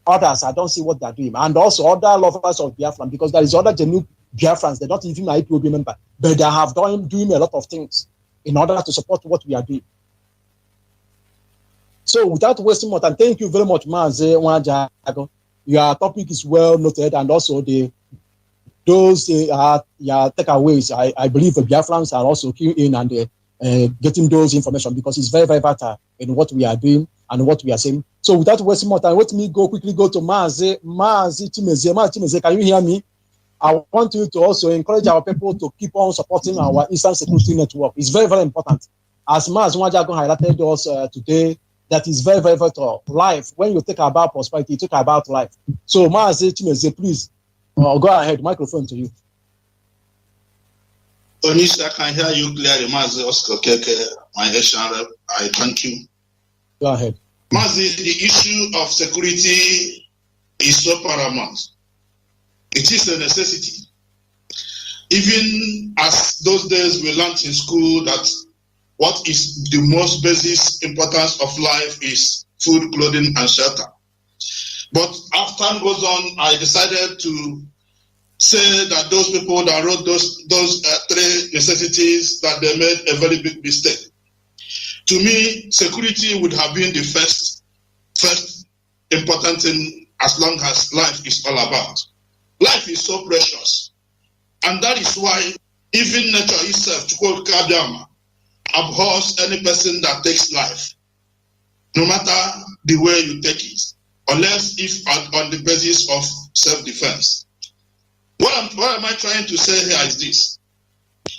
Others, I don't see what they're doing, and also other lovers of Biafra, because there is other genuine Biafrans. They're not even IPOB member, but they have doing a lot of things in order to support what we are doing. So without wasting more time, thank you very much, Mazi Nwachineke. Your topic is well noted, and also those takeaways. I believe the Biafrans are also keying in and getting those information, because it's very, very vital in what we are doing and what we are saying. So without wasting more time, let me quickly go to Mazi Nwachineke. Mazi Nwachineke, can you hear me? I want you to also encourage our people to keep on supporting our Eastern Security Network. It's very, very important. as Mazi Nwachineke highlighted us today, that is very, very vital. Life, when you think about prosperity, you think about life. So, Mazi Chimeze, please go ahead. Microphone to you. Onis, I can hear you clearly. Mazi Oscar Keke, my Asian rep. I thank you. Go ahead. Mazi, the issue of security is so paramount. It is a necessity. Even as those days we learned in school that what is the most basic importance of life is food, clothing, and shelter. But as time goes on, I decided to say that those people that wrote those three necessities, that they made a very big mistake. To me, security would have been the first important thing, as long as life is all about. Life is so precious. And that is why even nature itself, abhors any person that takes life, no matter the way you take it, unless if on the basis of self-defense. What am I trying to say here is this.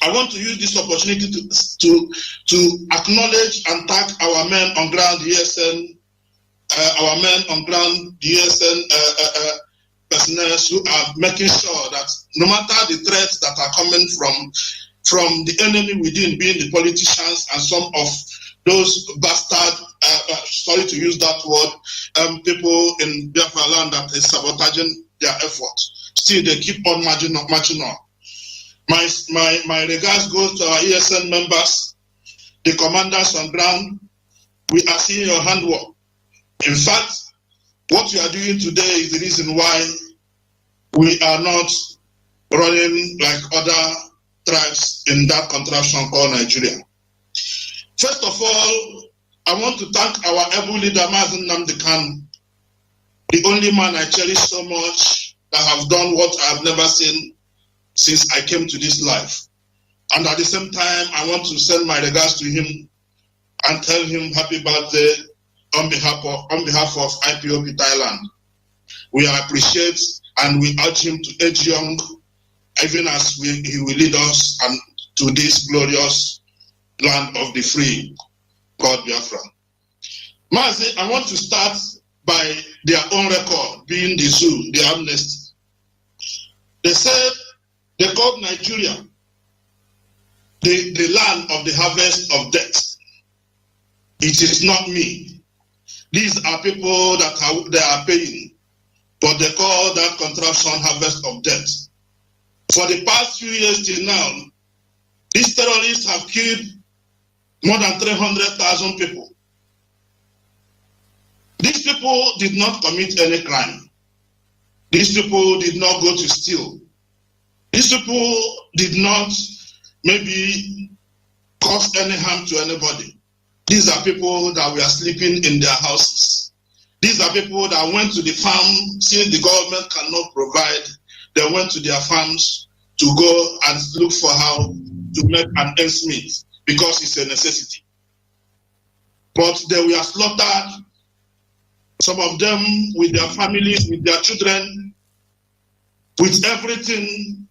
I want to use this opportunity to acknowledge and thank our men on ground, the ESN, personnel who are making sure that no matter the threats that are coming from the enemy within, being the politicians and some of those bastard, sorry to use that word, people in Biafra land that is sabotaging their efforts. Still, they keep on marching on. My regards goes to our ESN members, the commanders on ground. We are seeing your handwork. In fact, what you are doing today is the reason why we are not running like other tribes in that contraption called Nigeria. First of all, I want to thank our able leader, Mazi Nwachineke, the only man I cherish so much, that have done what I have never seen since I came to this life. And at the same time, I want to send my regards to him and tell him happy birthday on behalf of IPOP Thailand. We appreciate and we urge him to age young, even as he will lead us and to this glorious land of the free called Biafra. Mazi, I want to start by their own record, being the zoo, the amnesty. They said they called Nigeria the land of the harvest of death. It is not me. These are people that they are paying, but they call that contraption harvest of death. For the past few years till now, these terrorists have killed more than 300,000 people. These people did not commit any crime. These people did not go to steal. These people did not maybe cause any harm to anybody. These are people that were sleeping in their houses. These are people that went to the farm, since the government cannot provide, they went to their farms to go and look for how to make an ends meet, because it's a necessity. But they were slaughtered, some of them with their families, with their children, with everything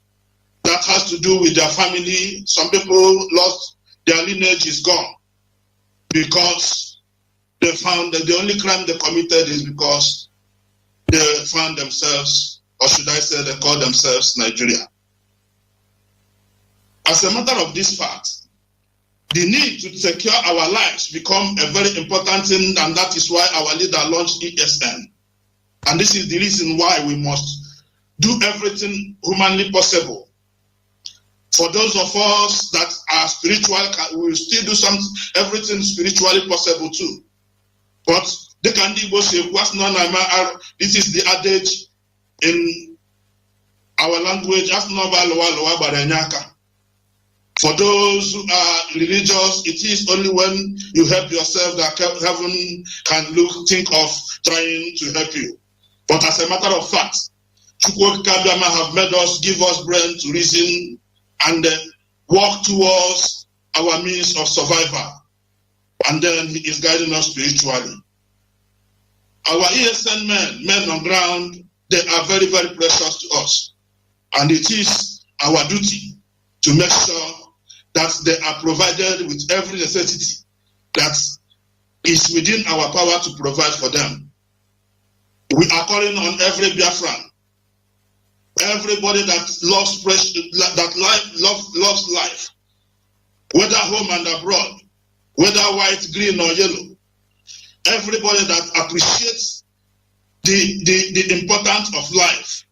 that has to do with their family. Some people lost, their lineage is gone because they found that the only crime they committed is because they found themselves, or should I say they call themselves Nigeria. As a matter of this fact, the need to secure our lives become a very important thing, and that is why our leader launched ESN. And this is the reason why we must do everything humanly possible. For those of us that are spiritual, we will still do everything spiritually possible too. But they can do say, this is the adage in our language. For those who are religious, it is only when you help yourself that heaven can think of trying to help you. But as a matter of fact, Chukwu Kabiyama have made us, give us brain to reason and walk towards our means of survival. And then he is guiding us spiritually. Our ESN men on ground, they are very, very precious to us. And it is our duty to make sure that they are provided with every necessity that is within our power to provide for them. We are calling on every Biafran, everybody that loves loves life, whether home and abroad, whether white, green, or yellow, everybody that appreciates the importance of life,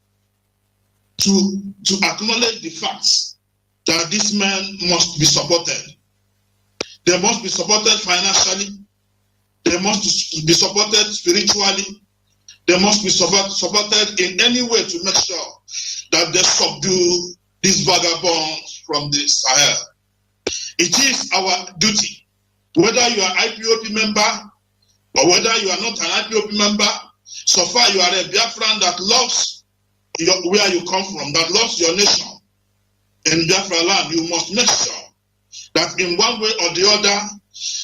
to acknowledge the facts that these men must be supported. They must be supported financially. They must be supported spiritually. They must be supported in any way to make sure that they subdue these vagabonds from the Sahel. It is our duty, whether you are IPOP member or whether you are not an IPOP member, so far you are a Biafran that loves where you come from, that loves your nation. In Biafra land, you must make sure that in one way or the other,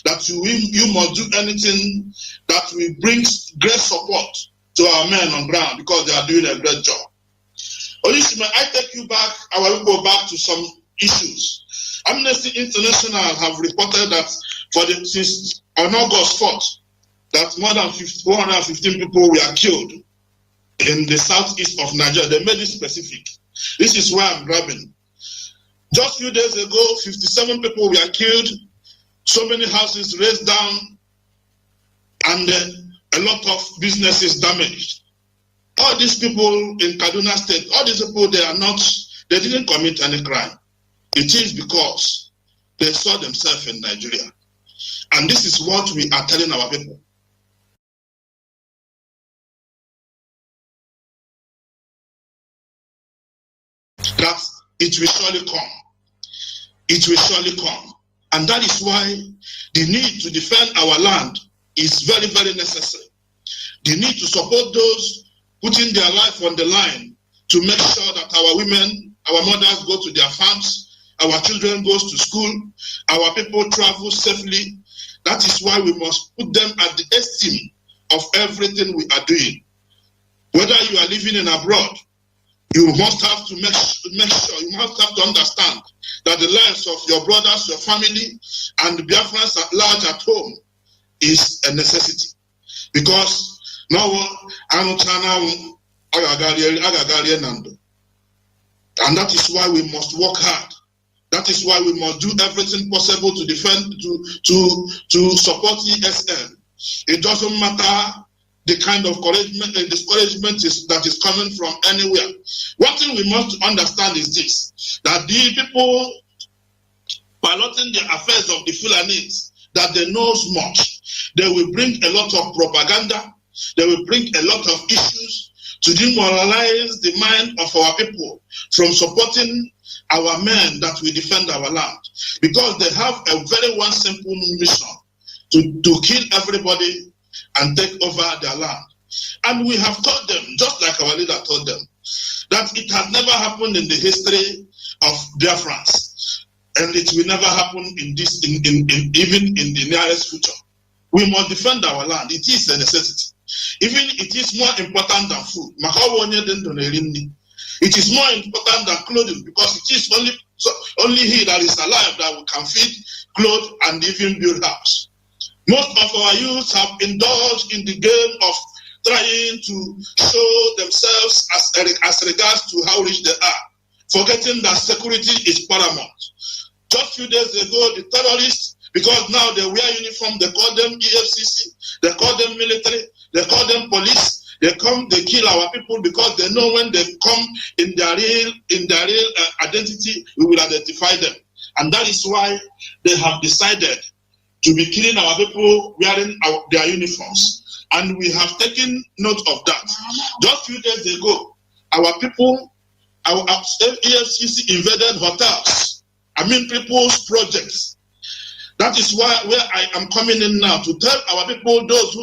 that you must do anything that will bring great support to our men on ground, because they are doing a great job. Olisima, I take you back, I will go back to some issues. Amnesty International have reported that since on August 4th, that more than 415 people were killed in the southeast of Nigeria. They made it specific. This is where I'm grabbing. Just a few days ago, 57 people were killed, so many houses razed down, and a lot of businesses damaged. All these people in Kaduna State, all these people, they didn't commit any crime. It is because they saw themselves in Nigeria. And this is what we are telling our people. That it will surely come. It will surely come. And that is why the need to defend our land is very, very necessary. The need to support those putting their life on the line to make sure that our women, our mothers go to their farms, our children go to school, our people travel safely. That is why we must put them at the esteem of everything we are doing. Whether you are living in abroad, you must have to make sure, you must have to understand that the lives of your brothers, your family, and the Biafrans at large at home is a necessity. Because no one, and that is why we must work hard. That is why we must do everything possible to defend, to support ESN. It doesn't matter the kind of discouragement that is coming from anywhere. One thing we must understand is this, that the people piloting the affairs of the Fulanis, that they know much. They will bring a lot of propaganda. They will bring a lot of issues to demoralize the mind of our people from supporting our men that will defend our land. Because they have a very one simple mission, to kill everybody and take over their land. And we have told them, just like our leader told them, that it has never happened in the history of Biafrans, and it will never happen in this, even in the nearest future. We must defend our land. It is a necessity. Even it is more important than food. It is more important than clothing, because it is only he that is alive that we can feed, clothe, and even build house. Most of our youth have indulged in the game of trying to show themselves as regards to how rich they are, forgetting that security is paramount. Just a few days ago, the terrorists, because now they wear uniform, they call them EFCC, they call them military, they call them police. They come, they kill our people because they know when they come in their real identity, we will identify them. And that is why they have decided to be killing our people wearing their uniforms. And we have taken note of that. Just a few days ago, our people, our EFCC invaded hotels. I mean people's projects. That is where I am coming in now to tell our people, those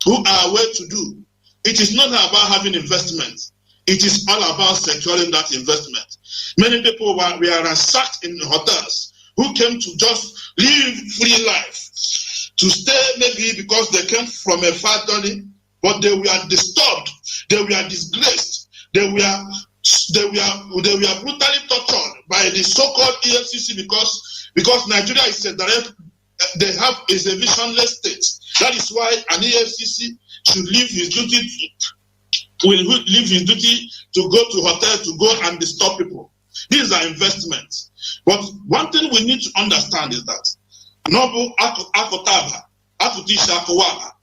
who are well-to-do. It is not about having investment. It is all about securing that investment. Many people were ransacked in hotels who came to just live free life, to stay maybe because they came from a factory, but they were disturbed, they were disgraced, they were They were brutally tortured by the so-called EFCC because Nigeria is a visionless state. That is why an EFCC should leave his duty to go to hotel to go and disturb people. These are investments. But one thing we need to understand is that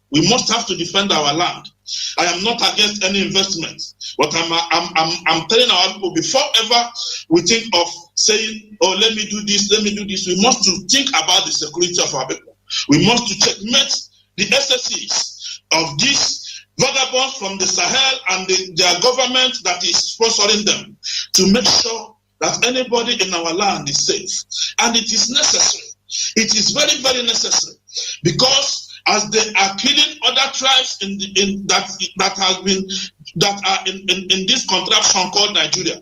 we must have to defend our land. I am not against any investment, but I'm telling our people, before ever we think of saying, oh, let me do this, we must to think about the security of our people. We must to checkmate the SSCs of these vagabonds from the Sahel and their government that is sponsoring them, to make sure that anybody in our land is safe. And it is necessary. It is very, very necessary, because as they are killing other tribes that are in this contraption called Nigeria,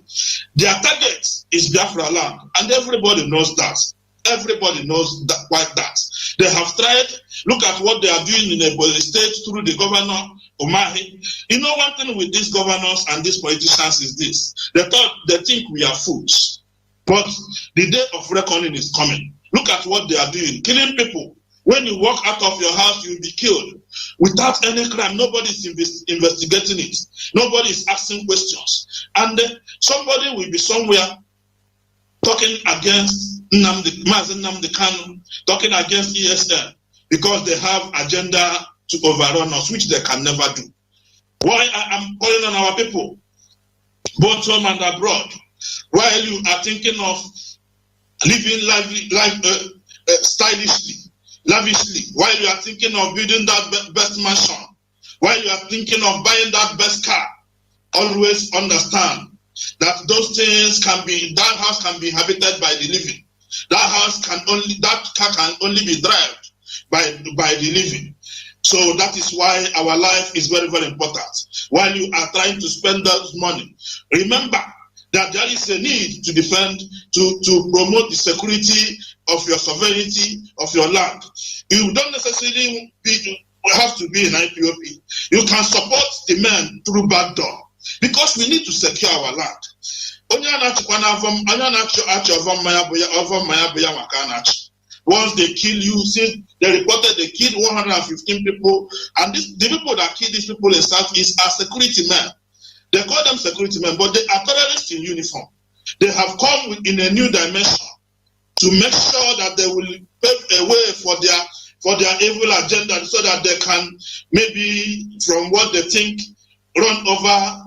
their target is Biafra land, and everybody knows that. Everybody knows that, quite that. They have tried. Look at what they are doing in Ebonyi State through the governor Umahi. You know, one thing with these governors and these politicians is this: they think we are fools, but the day of reckoning is coming. Look at what they are doing, killing people. When you walk out of your house, you'll be killed without any crime. Nobody is investigating it. Nobody is asking questions. And somebody will be somewhere talking against Mazi Nwachineke, talking against ESN, because they have agenda to overrun us, which they can never do. Why I am calling on our people, both home and abroad, while you are thinking of living life stylishly, lavishly, while you are thinking of building that best mansion, while you are thinking of buying that best car, always understand that those things that house can be inhabited by the living. That car can only be driven by the living. So that is why our life is very, very important. While you are trying to spend that money, remember that there is a need to defend, to promote the security of your sovereignty, of your land. You don't necessarily have to be in IPOP. You can support the men through back door, because we need to secure our land. Once they kill you, since they reported they killed 115 people, and the people that kill these people in Southeast are security men. They call them security men, but they are terrorists in uniform. They have come in a new dimension to make sure that they will pave a way for their evil agenda, so that they can, maybe from what they think, run over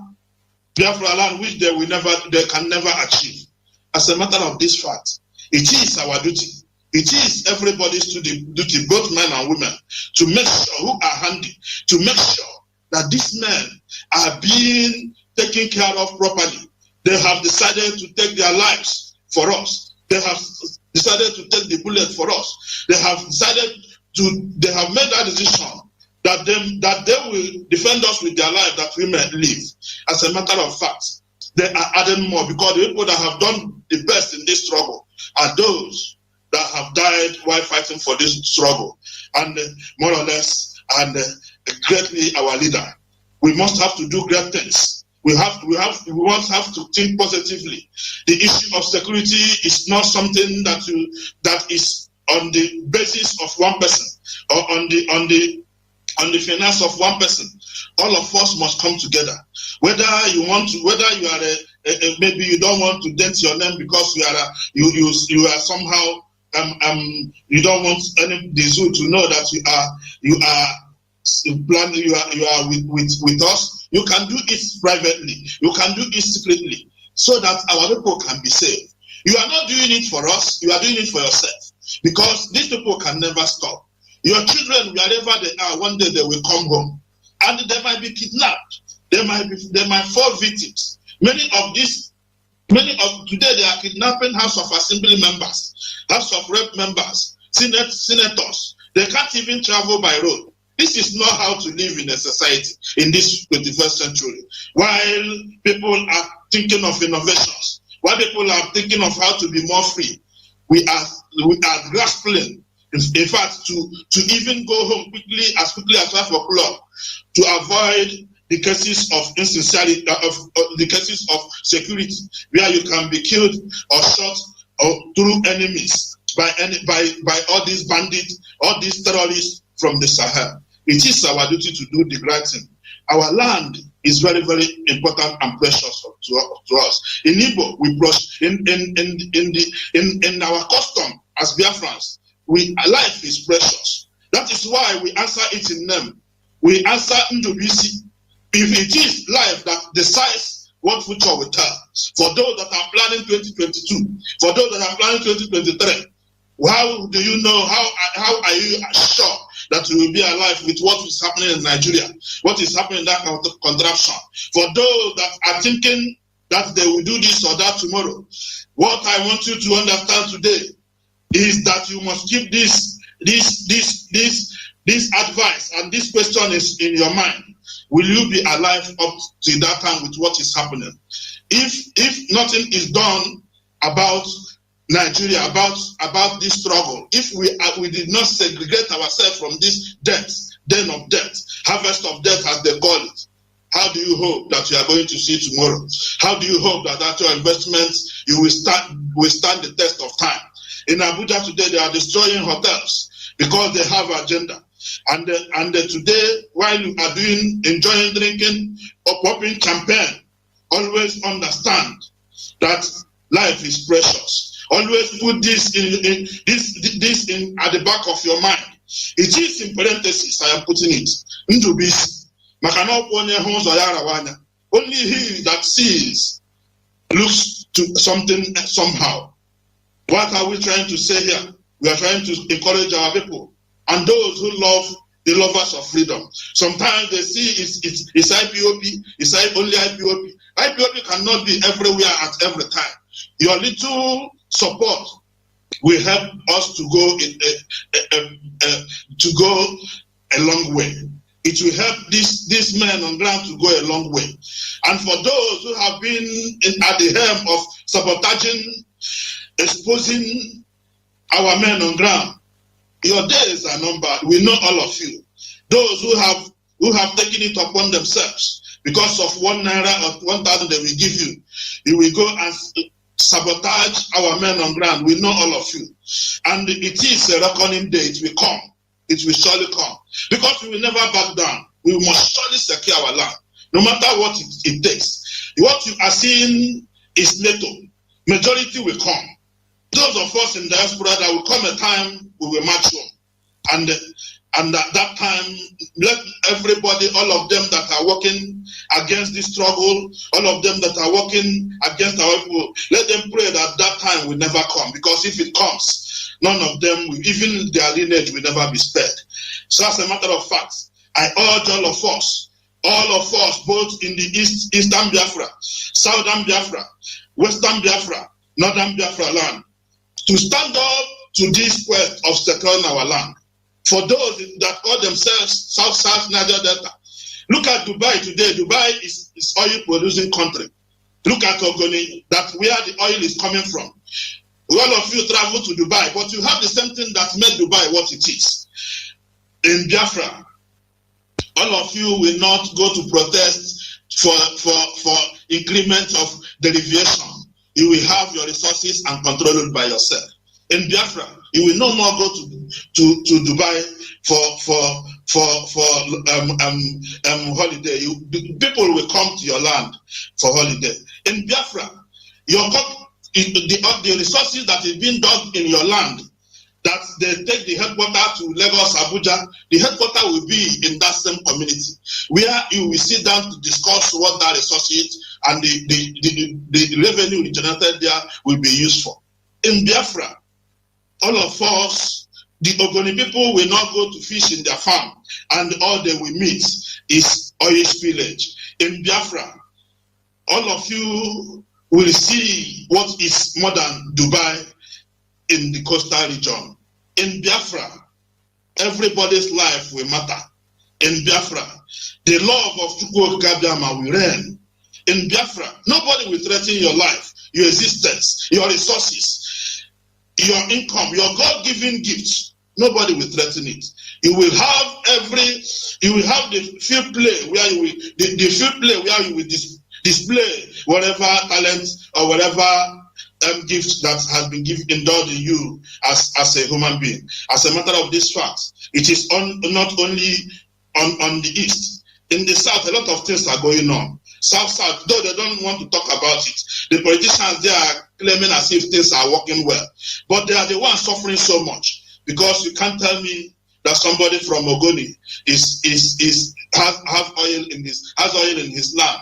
Biafra land, which they can never achieve. As a matter of this fact, it is our duty. It is everybody's duty, both men and women, to make sure, who are handy, to make sure that these men are being taken care of properly. They have decided to take their lives for us. They have decided to take the bullet for us. They have made that decision that they will defend us with their life, that we may live. As a matter of fact, they are adding more, because the people that have done the best in this struggle are those that have died while fighting for this struggle, and more or less, and greatly our leader. We must have to do great things. We must have to think positively. The issue of security is not something that is on the basis of one person, or on the finance of one person. All of us must come together. Whether you are maybe you don't want to dent your name because you are somehow you don't want the zoo to know that you are with us. You can do it privately. You can do it secretly, so that our people can be safe. You are not doing it for us. You are doing it for yourself, because these people can never stop. Your children, wherever they are, one day they will come home, and they might be kidnapped. They might fall victims. Many of today they are kidnapping House of Assembly members, House of Rep members, senators. They can't even travel by road. This is not how to live in a society in this 21st century. While people are thinking of innovations, while people are thinking of how to be more free, we are grasping, in fact, to even go home quickly as 5 o'clock, to avoid the cases of insincerity, the cases of security, where you can be killed or shot or through enemies by all these bandits, all these terrorists from the Sahel. It is our duty to do the right thing. Our land is very, very important and precious to us. In Igbo, we in our custom as Biafrans, life is precious. That is why we answer it in name. We answer Ndubisi. If it is life that decides what future we tell, for those that are planning 2022, for those that are planning 2023, how do you know, how are you sure that you will be alive with what is happening in Nigeria, what is happening in that contraption? For those that are thinking that they will do this or that tomorrow, what I want you to understand today is that you must keep this advice, and this question is in your mind. Will you be alive up to that time with what is happening? If nothing is done about Nigeria, about this struggle, if we did not segregate ourselves from this den of death, harvest of death as they call it, how do you hope that you are going to see tomorrow? How do you hope that your investments you will stand the test of time? In Abuja today, they are destroying hotels because they have agenda. And today, while you are enjoying drinking or popping champagne, always understand that life is precious. Always put this in at the back of your mind. It is in parentheses, I am putting it. Only he that sees looks to something somehow. What are we trying to say here? We are trying to encourage our people and those who love the lovers of freedom. Sometimes they see it's IPOP, it's only IPOP. IPOP cannot be everywhere at every time. Your little support will help us to go a long way. It will help these men on ground to go a long way. And for those who have been at the helm of sabotaging, exposing our men on ground, your days are numbered. We know all of you. Those who have taken it upon themselves because of 1 naira or 1,000 they will give you, you will go and sabotage our men on ground. We know all of you. And it is a reckoning day. It will come. It will surely come. Because we will never back down. We must surely secure our land, no matter what it takes. What you are seeing is little. Majority will come. Those of us in diaspora, there will come a time we will march home. And at that time, let everybody, all of them that are working against this struggle, all of them that are working against our people, let them pray that that time will never come. Because if it comes, none of them, even their lineage, will never be spared. So as a matter of fact, I urge all of us, both in the Eastern Biafra, Southern Biafra, Western Biafra, Northern Biafra land, to stand up to this quest of securing our land. For those that call themselves South Niger Delta, look at Dubai today. Dubai is oil producing country. Look at Ogoni, that where the oil is coming from. All of you travel to Dubai, but you have the same thing that made Dubai what it is. In Biafra, all of you will not go to protest for increment of derivation. You will have your resources and control it by yourself. In Biafra, you will no more go to Dubai for holiday. People will come to your land for holiday. In Biafra, the resources that is being dug in your land, that they take the headquarters to Lagos, Abuja, the headquarters will be in that same community, where you will sit down to discuss what that resource is, and the revenue generated there will be used for. In Biafra, all of us, the Ogoni people will not go to fish in their farm, and all they will meet is oil spillage. In Biafra, all of you will see what is modern Dubai in the coastal region. In Biafra, everybody's life will matter. In Biafra, the love of Chukwu Gabiama will reign. In Biafra, nobody will threaten your life, your existence, your resources, your income, your God-given gifts. Nobody will threaten it. You will have the field play where you will display whatever talent or whatever gift that has been endowed in you as a human being. As a matter of this fact, it is not only on the east. In the south, a lot of things are going on. South, though they don't want to talk about it, the politicians, they are claiming as if things are working well. But they are the ones suffering so much, because you can't tell me that somebody from Ogoni has oil in his land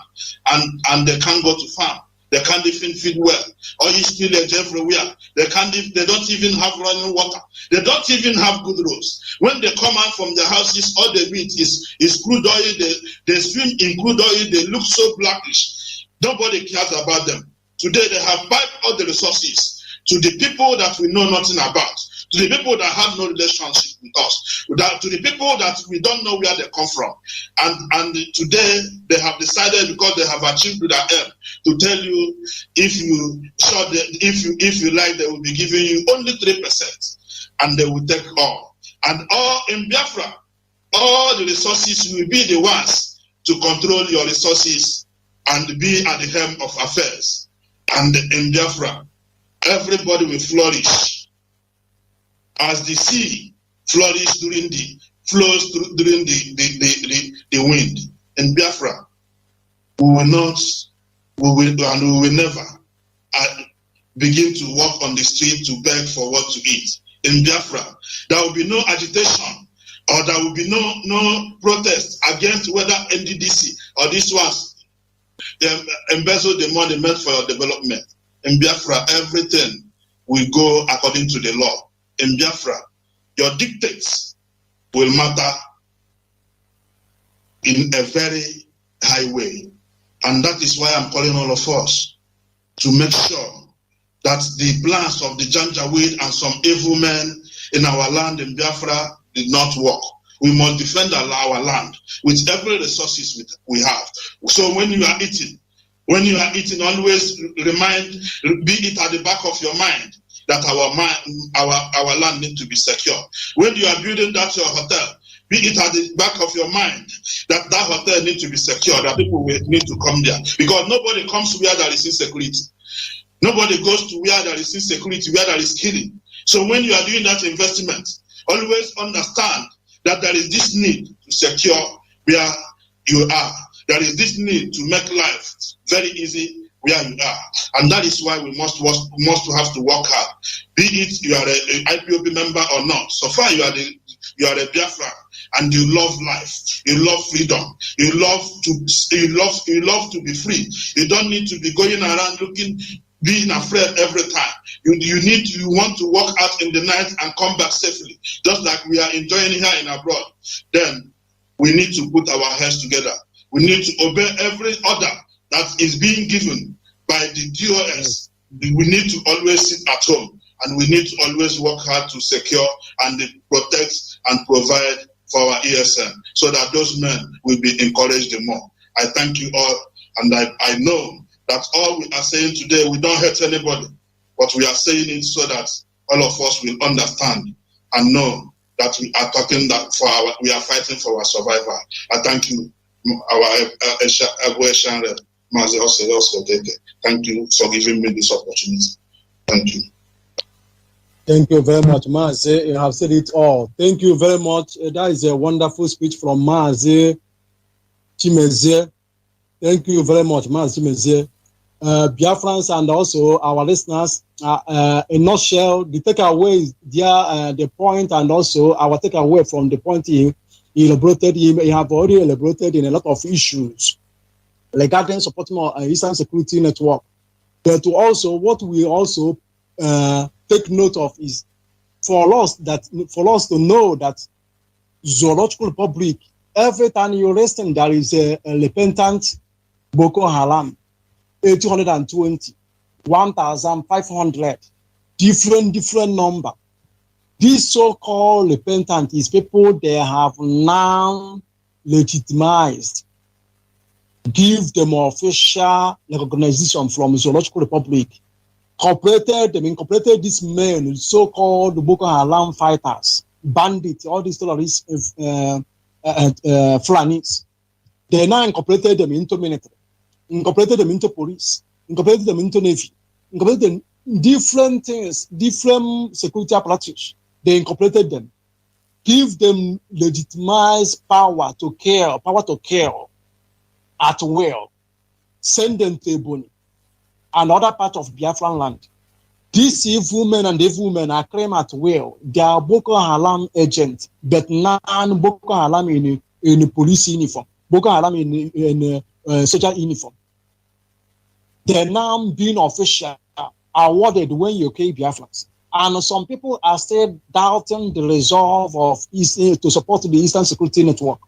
and they can't go to farm. They can't even feed well. Oil spillage everywhere. They don't even have running water. They don't even have good roads. When they come out from the houses, all they meet is crude oil. They swim in crude oil. They look so blackish. Nobody cares about them. Today they have piped all the resources to the people that we know nothing about, to the people that have no relationship with us, to the people that we don't know where they come from. And today they have decided, because they have achieved their aim, to tell you if you like, they will be giving you only 3%, and they will take all. And all in Biafra, all the resources will be the ones to control your resources and be at the helm of affairs. And in Biafra, everybody will flourish as the sea flourishes during the wind. In Biafra, we will never begin to walk on the street to beg for what to eat. In Biafra, there will be no agitation, or there will be no protest against whether NDDC or this was embezzle the money meant for your development. In Biafra, everything will go according to the law. In Biafra, your dictates will matter in a very high way. And that is why I'm calling all of us to make sure that the plans of the Janjaweed and some evil men in our land in Biafra did not work. We must defend our land with every resources we have. So when you are eating, always be it at the back of your mind that our land needs to be secure. When you are building that your hotel, be it at the back of your mind that hotel needs to be secure, that people will need to come there. Because nobody comes where there is insecurity. Nobody goes to where there is insecurity, where there is killing. So when you are doing that investment, always understand that there is this need to secure where you are. There is this need to make life very easy where you are. And that is why we must have to work hard. Be it you are an IPOB member or not. So far you are a Biafran and you love life. You love freedom. You love to be free. You don't need to be going around being afraid every time. You want to walk out in the night and come back safely, just like we are enjoying here in abroad. Then we need to put our heads together. We need to obey every order that is being given by the DOS. We need to always sit at home, and we need to always work hard to secure and protect and provide for our ESN, so that those men will be encouraged the more. I thank you all, and I know that all we are saying today, we don't hurt anybody, but we are saying it so that all of us will understand and know that we are talking we are fighting for our survival. I thank you, our Mazi Nwachineke. Thank you for giving me this opportunity. Thank you. Thank you very much, Mazi. You have said it all. Thank you very much. That is a wonderful speech from Mazi Chimezie. Thank you very much, Mazi Chimezie. Biafrans and also our listeners, in a nutshell, the takeaway is the point, and also our takeaway from the point he elaborated. He have already elaborated in a lot of issues regarding supporting our Eastern Security Network. But also, what we also take note of is for us to know that Zoological Republic, every time you listen, there is a repentant Boko Haram. 820, 1,500, different number. This so-called repentant is people they have now legitimized, give them official recognition from Zoological Republic, incorporated these men, so-called Boko Haram fighters, bandits, all these terrorists, Fulanis. They now incorporated them into military, incorporated them into police, incorporated them into navy, incorporated them different things, different security apparatus. They incorporated them, give them legitimized power to kill at will, send them to Ebony, another part of Biafran land. These evil men and evil women are claimed at will. They are Boko Haram agents, but not Boko Haram in a police uniform, Boko Haram in social uniform. They're now being officially awarded when you kill Biafrans. And some people are still doubting the resolve of to support the Eastern Security Network.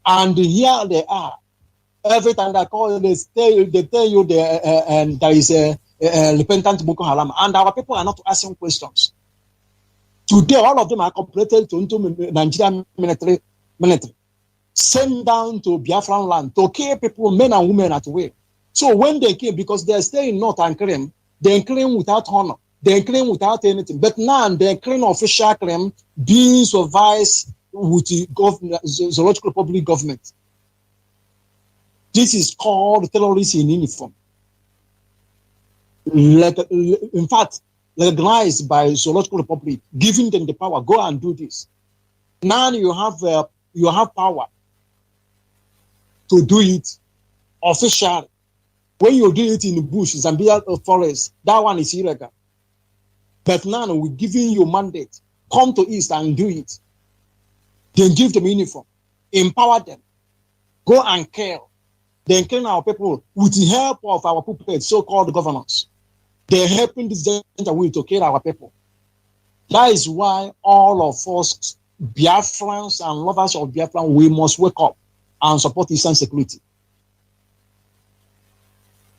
And here they are. Every time they call, they tell you there is a repentant Boko Haram. And our people are not asking questions. Today, all of them are completed into Nigerian military, sent down to Biafran land to kill people, men and women at will. So when they came, because they are staying North and claim, they claim without honor, they claim without anything. But now they claim official claim being supervised with the Zoological Republic government. This is called terrorists in uniform. In fact, recognized by Zoological Republic, giving them the power, go and do this. Now you have power to do it officially. When you do it in the bush, Zambia forest, that one is illegal. But now we're giving you mandate. Come to East and do it. Then give them uniform. Empower them. Go and kill. Then kill our people with the help of our puppets, so-called governors. They're helping this danger way to kill our people. That is why all of us, Biafrans and lovers of Biafran, we must wake up and support Eastern security.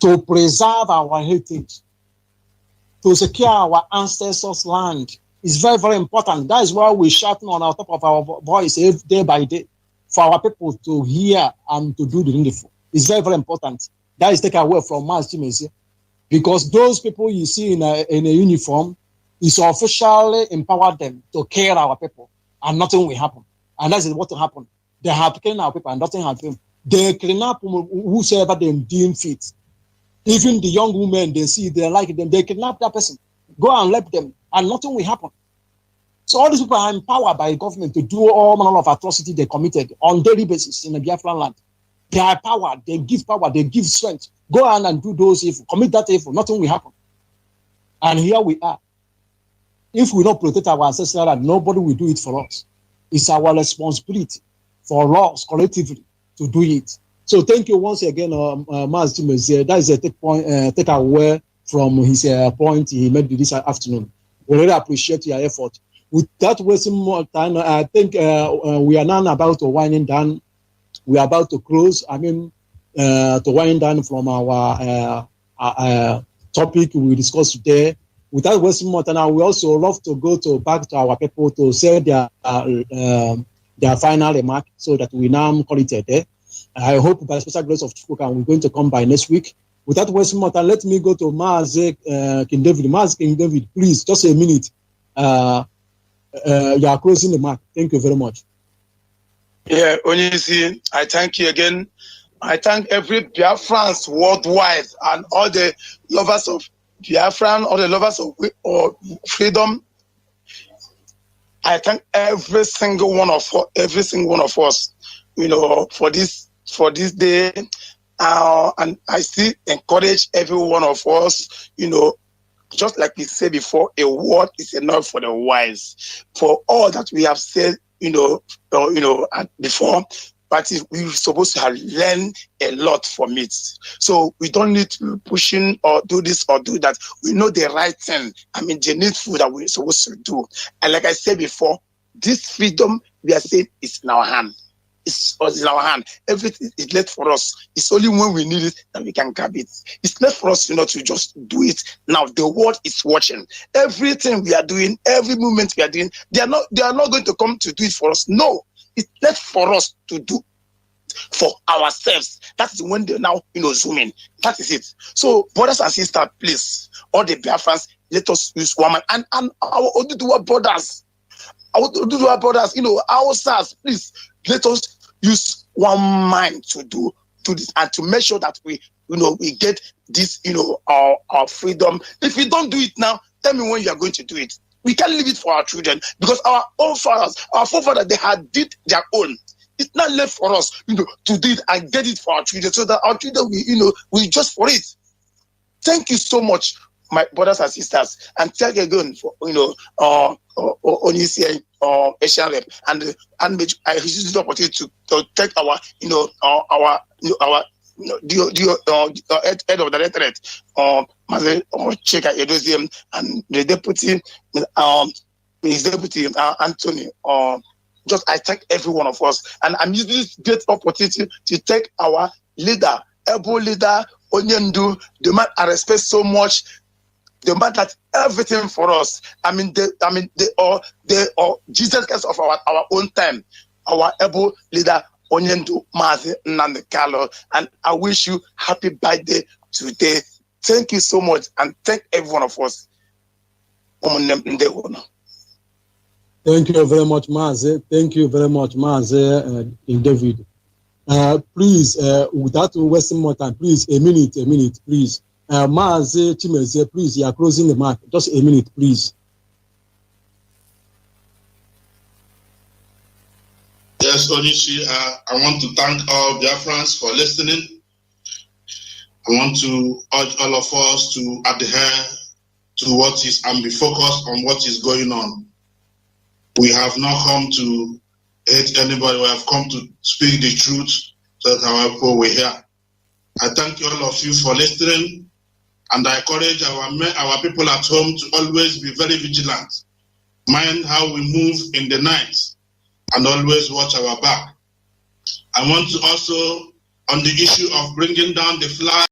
To preserve our heritage, to secure our ancestors' land is very, very important. That is why we shouting on our top of our voice day by day for our people to hear and to do the needful. It's very, very important. That is taken away from Mazi Nwachineke, because those people you see in a uniform is officially empowered them to kill our people, and nothing will happen. And that's what will happen. They have killed our people, and nothing happened. They kidnap whosoever they deem fit. Even the young women, they see, they like them, they kidnap that person, go and let them, and nothing will happen. So all these people are empowered by the government to do all manner of atrocity they committed on daily basis in the Biafran land. They are power, they give strength. Go on and do those evil, commit that evil, nothing will happen. And here we are. If we don't protect our ancestral land, nobody will do it for us. It's our responsibility for us collectively to do it. So thank you once again, Mazi Nwachineke. That is a take away from his point he made this afternoon. We really appreciate your effort. Without wasting more time, I think we are now about to winding down. We are about to close. To wind down from our topic we discussed today. Without wasting more time, we also love to go back to our people to say their final remark, so that we now call it a day. I hope by special grace of Chukwuka, we're going to come by next week. Without wasting more time, let me go to Mazi King David. Mazi King David, please, just a minute. You are closing the mark. Thank you very much. Yeah, Onyisi, I thank you again. I thank every Biafrans worldwide and all the lovers of Biafran, all the lovers of freedom. I thank every single one of us, for this day. And I still encourage every one of us, just like we said before, a word is enough for the wise. For all that we have said, before, but we're supposed to have learned a lot from it. So we don't need to pushing or do this or do that. We know the right thing. The needful that we're supposed to do. And like I said before, this freedom we are saying is in our hand. It's in our hand. Everything is left for us. It's only when we need it that we can grab it. It's left for us, to just do it. Now the world is watching. Everything we are doing, every movement we are doing, they are not going to come to do it for us. No, it's left for us to do for ourselves. That is when they now, zoom in. That is it. So, brothers and sisters, please, all the Biafrans, let us use one man and our Oduduwa brothers. our brothers, Hausas, please let us use one mind to do this and to make sure that we get this, our freedom. If we don't do it now, tell me when you are going to do it. We can't leave it for our children, because our forefathers, they had did their own. It's not left for us, to do it and get it for our children, so that our children will just for it. Thank you so much, my brothers and sisters, and thank you again for Onisi Asian Rep, and I use this opportunity to thank our head of the electorate, Mazi Nwachineke, and the deputy, his deputy, Anthony. Just I thank every one of us, and I'm using this great opportunity to thank our leader, able leader, Onyendu, the man I respect so much, the man that everything for us. They are Jesus Christ of our own time, our able leader, Onyendu Mazi Nwachineke, and I wish you happy birthday today. Thank you so much, and thank every one of us. Thank you very much, Mazi. Thank you very much, Mazi David. Please, without wasting more time, please, a minute, please. Mazi Chimezie, please, you are closing the mic. Just a minute, please. Yes, Onishi, I want to thank all Biafrans for listening. I want to urge all of us to adhere to what is and be focused on what is going on. We have not come to hate anybody. We have come to speak the truth so that our people will hear. I thank all of you for listening, and I encourage our people at home to always be very vigilant. Mind how we move in the night, and always watch our back. I want to also, on the issue of bringing down the flag,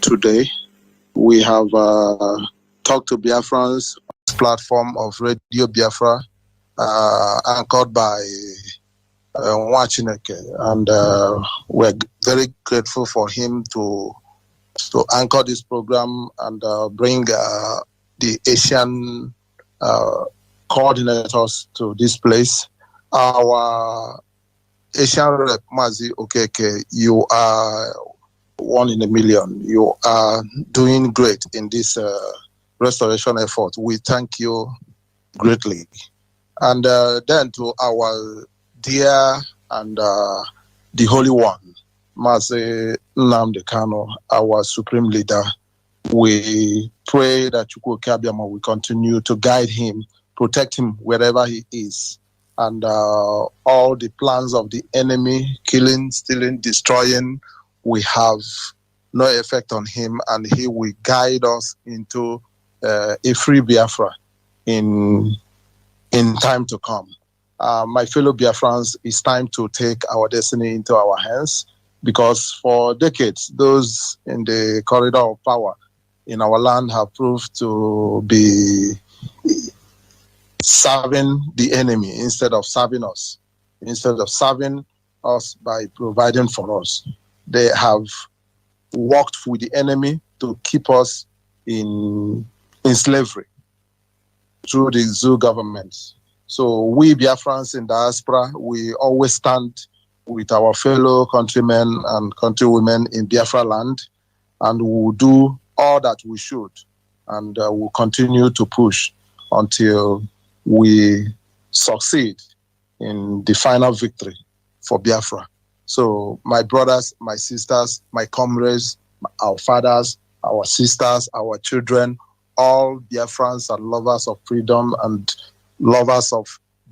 today We have talked to Biafrans on this platform of Radio Biafra, anchored by Nwachineke, and we're very grateful for him to anchor this program and bring the Asian coordinators to this place. Our Asian rep, Mazi Nwachineke, you are one in a million. You are doing great in this restoration effort. We thank you greatly. And then to our dear and the Holy One, Mazi Nnamdi Kanu, our Supreme Leader, we pray that Chukwu Kabiama will continue to guide him, protect him wherever he is. And all the plans of the enemy, killing, stealing, destroying, we have no effect on him, and he will guide us into a free Biafra in time to come. My fellow Biafrans, it's time to take our destiny into our hands, because for decades, those in the corridor of power in our land have proved to be serving the enemy instead of serving us, by providing for us. They have worked with the enemy to keep us in slavery through the zoo government. So we Biafrans in diaspora, we always stand with our fellow countrymen and countrywomen in Biafra land, and we will do all that we should, and we'll continue to push until we succeed in the final victory for Biafra. So my brothers, my sisters, my comrades, our fathers, our sisters, our children, all Biafrans and lovers of freedom and lovers of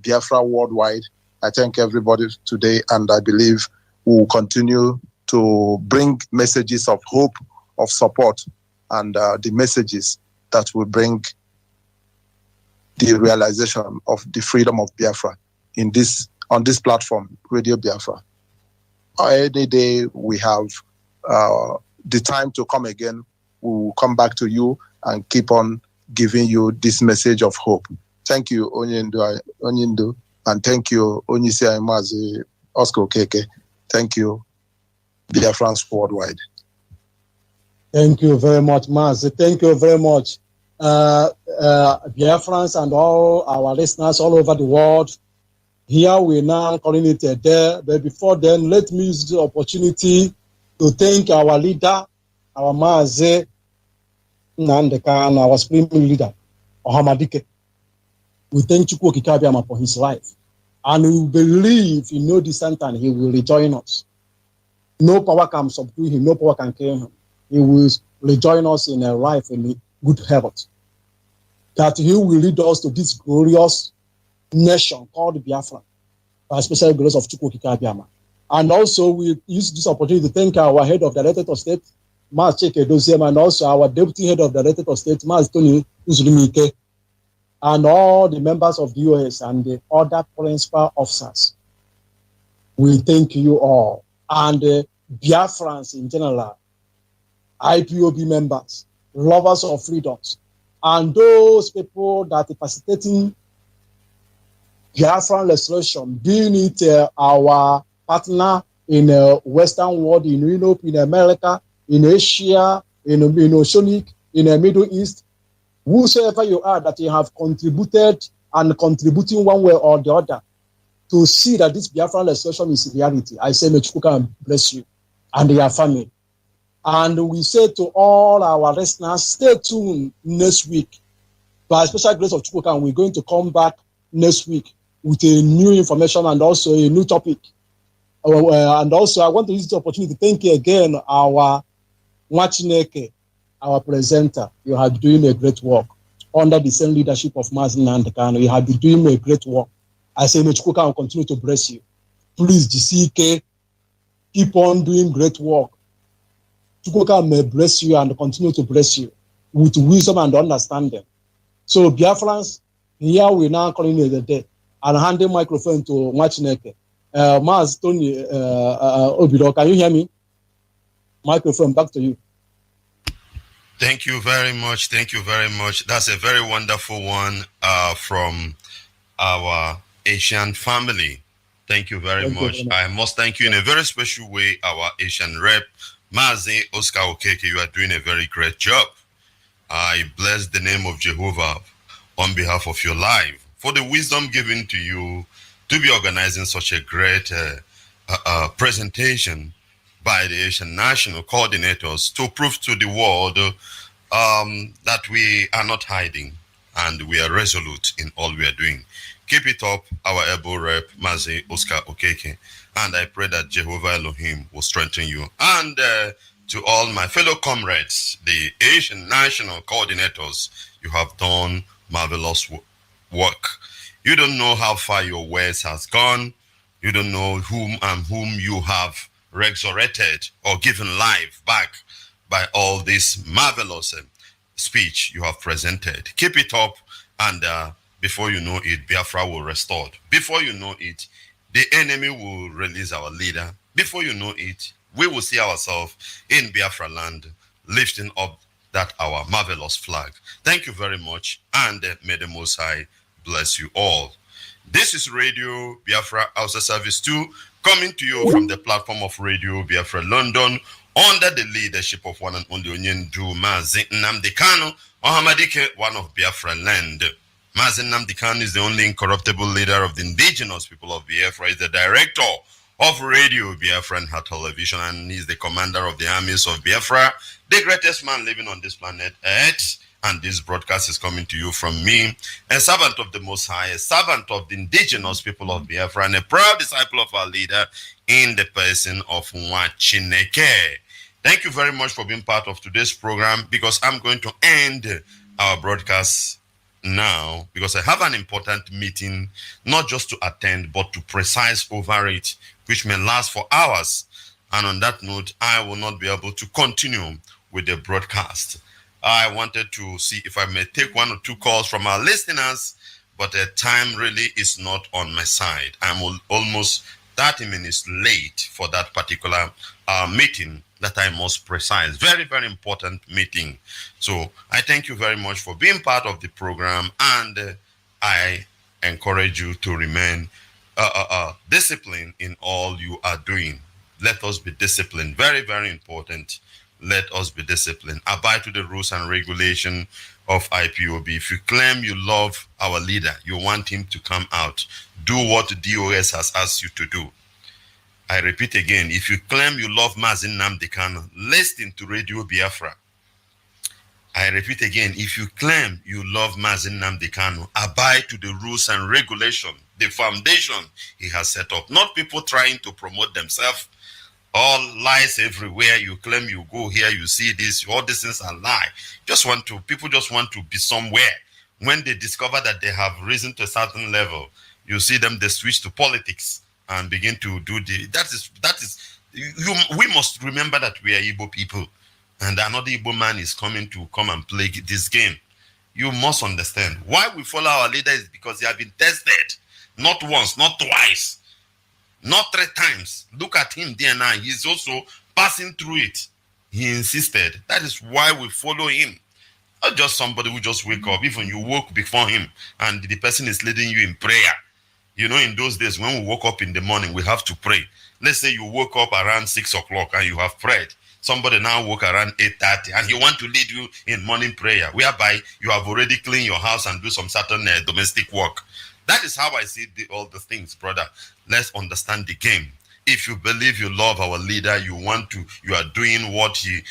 Biafra worldwide, I thank everybody today, and I believe we will continue to bring messages of hope, of support, and the messages that will bring the realization of the freedom of Biafra on this platform, Radio Biafra. Any day we have the time to come again, we will come back to you and keep on giving you this message of hope. Thank you, Onyendu, and thank you, Onyisi Mazi Oscar Okeke. Thank you, Biafrans worldwide. Thank you very much, Mazi. Thank you very much, Biafrans and all our listeners all over the world. Here we now calling it a day, but before then, let me use the opportunity to thank our leader, our Mazi Nnamdi Kanu, our supreme leader, Ohamadike. We thank Chukwu Kikabiama for his life, and we believe in no distant time he will rejoin us. No power can subdue him, no power can kill him. He will rejoin us in a life in good health. That he will lead us to this glorious nation called Biafra, by special grace of Chukwu Kikabiama. And also we use this opportunity to thank our head of Directorate of State, Mazi Chike, and also our deputy head of Directorate of State, Mazi Tony Uzulumike, and all the members of the US and the other principal officers. We thank you all. And Biafrans in general, IPOB members, lovers of freedoms, and those people that are participating Biafran restoration, being it our partner in the Western world, in Europe, in America, in Asia, in Oceanic, in the Middle East, whosoever you are that you have contributed and contributing one way or the other to see that this Biafran restoration is reality. I say, may Chukwu bless you and your family. And we say to all our listeners, stay tuned next week. By special grace of Chukwu, we're going to come back next week with a new information and also a new topic. And also, I want to use the opportunity to thank you again, our Nwachineke, our presenter. You have been doing a great work under the same leadership of Mazi Nnamdi Kanu. You have been doing a great work. I say, may Chukwu will continue to bless you. Please, GCK, keep on doing great work. Chukwu may bless you and continue to bless you with wisdom and understanding. So, Biafrans, here we now calling it a day and handing microphone to Nwachineke. Mazi Tony Obido, can you hear me? Microphone back to you. Thank you very much. Thank you very much. That's a very wonderful one from our Asian family. Thank you very Thank you very much. much. I must thank you in a very special way, our Asian rep, Mazi Oscar Okeke. You are doing a very great job. I bless the name of Jehovah on behalf of your life for the wisdom given to you to be organizing such a great presentation by the Asian national coordinators to prove to the world that we are not hiding and we are resolute in all we are doing. Keep it up, our able rep, Mazi Oscar Okeke. And I pray that Jehovah Elohim will strengthen you. And to all my fellow comrades, the Asian national coordinators, you have done marvelous work. You don't know how far your words has gone. You don't know whom you have resurrected or given life back by all this marvelous speech you have presented. Keep it up, and before you know it, Biafra will restore. Before you know it, the enemy will release our leader. Before you know it, we will see ourselves in Biafra land, lifting up that our marvelous flag. Thank you very much, and may the Most High bless you all. This is Radio Biafra Hausa Service 2, coming to you from the platform of Radio Biafra London, under the leadership of one and only Onyendu Mazi Nnamdi Kanu, Ohamadike, one of Biafra land. Mazi Nnamdi Kanu is the only incorruptible leader of the indigenous people of Biafra. He's the director of Radio Biafra and her television, and he's the commander of the armies of Biafra, the greatest man living on this planet Earth. And this broadcast is coming to you from me, a servant of the Most High, a servant of the indigenous people of Biafra, and a proud disciple of our leader in the person of Nwachineke. Thank you very much for being part of today's program, because I'm going to end our broadcast now because I have an important meeting, not just to attend, but to precise over it, which may last for hours. And on that note, I will not be able to continue with the broadcast. I wanted to see if I may take one or two calls from our listeners, but the time really is not on my side. I'm almost 30 minutes late for that particular meeting that I must precise. Very, very important meeting. So I thank you very much for being part of the program, and I encourage you to remain disciplined in all you are doing. Let us be disciplined. Very, very important. Let us be disciplined. Abide to the rules and regulation of IPOB. If you claim you love our leader, you want him to come out, do what the DOS has asked you to do. I repeat again, if you claim you love Mazi Nnamdi Kanu, listen to Radio Biafra. I repeat again, if you claim you love Mazi Nnamdi Kanu, abide to the rules and regulation, the foundation he has set up, not people trying to promote themselves. All lies everywhere. You claim you go here, you see this, all these things are lie. People just want to be somewhere. When they discover that they have risen to a certain level, you see them, they switch to politics and begin to do we must remember that we are Igbo people, and another Igbo man is coming to come and play this game. You must understand why we follow our leader is because he has been tested, not once, not twice, not 3 times. Look at him there now. He's also passing through it. He insisted. That is why we follow him. Not just somebody who just wake up. Even you woke before him and the person is leading you in prayer. You know, in those days when we woke up in the morning, we have to pray. Let's say you woke up around 6 o'clock and you have prayed. Somebody now woke around 8:30 and he want to lead you in morning prayer, whereby you have already cleaned your house and do some certain domestic work. That is how I see all the things, brother. Let's understand the game. If you believe you love our leader, you are doing what he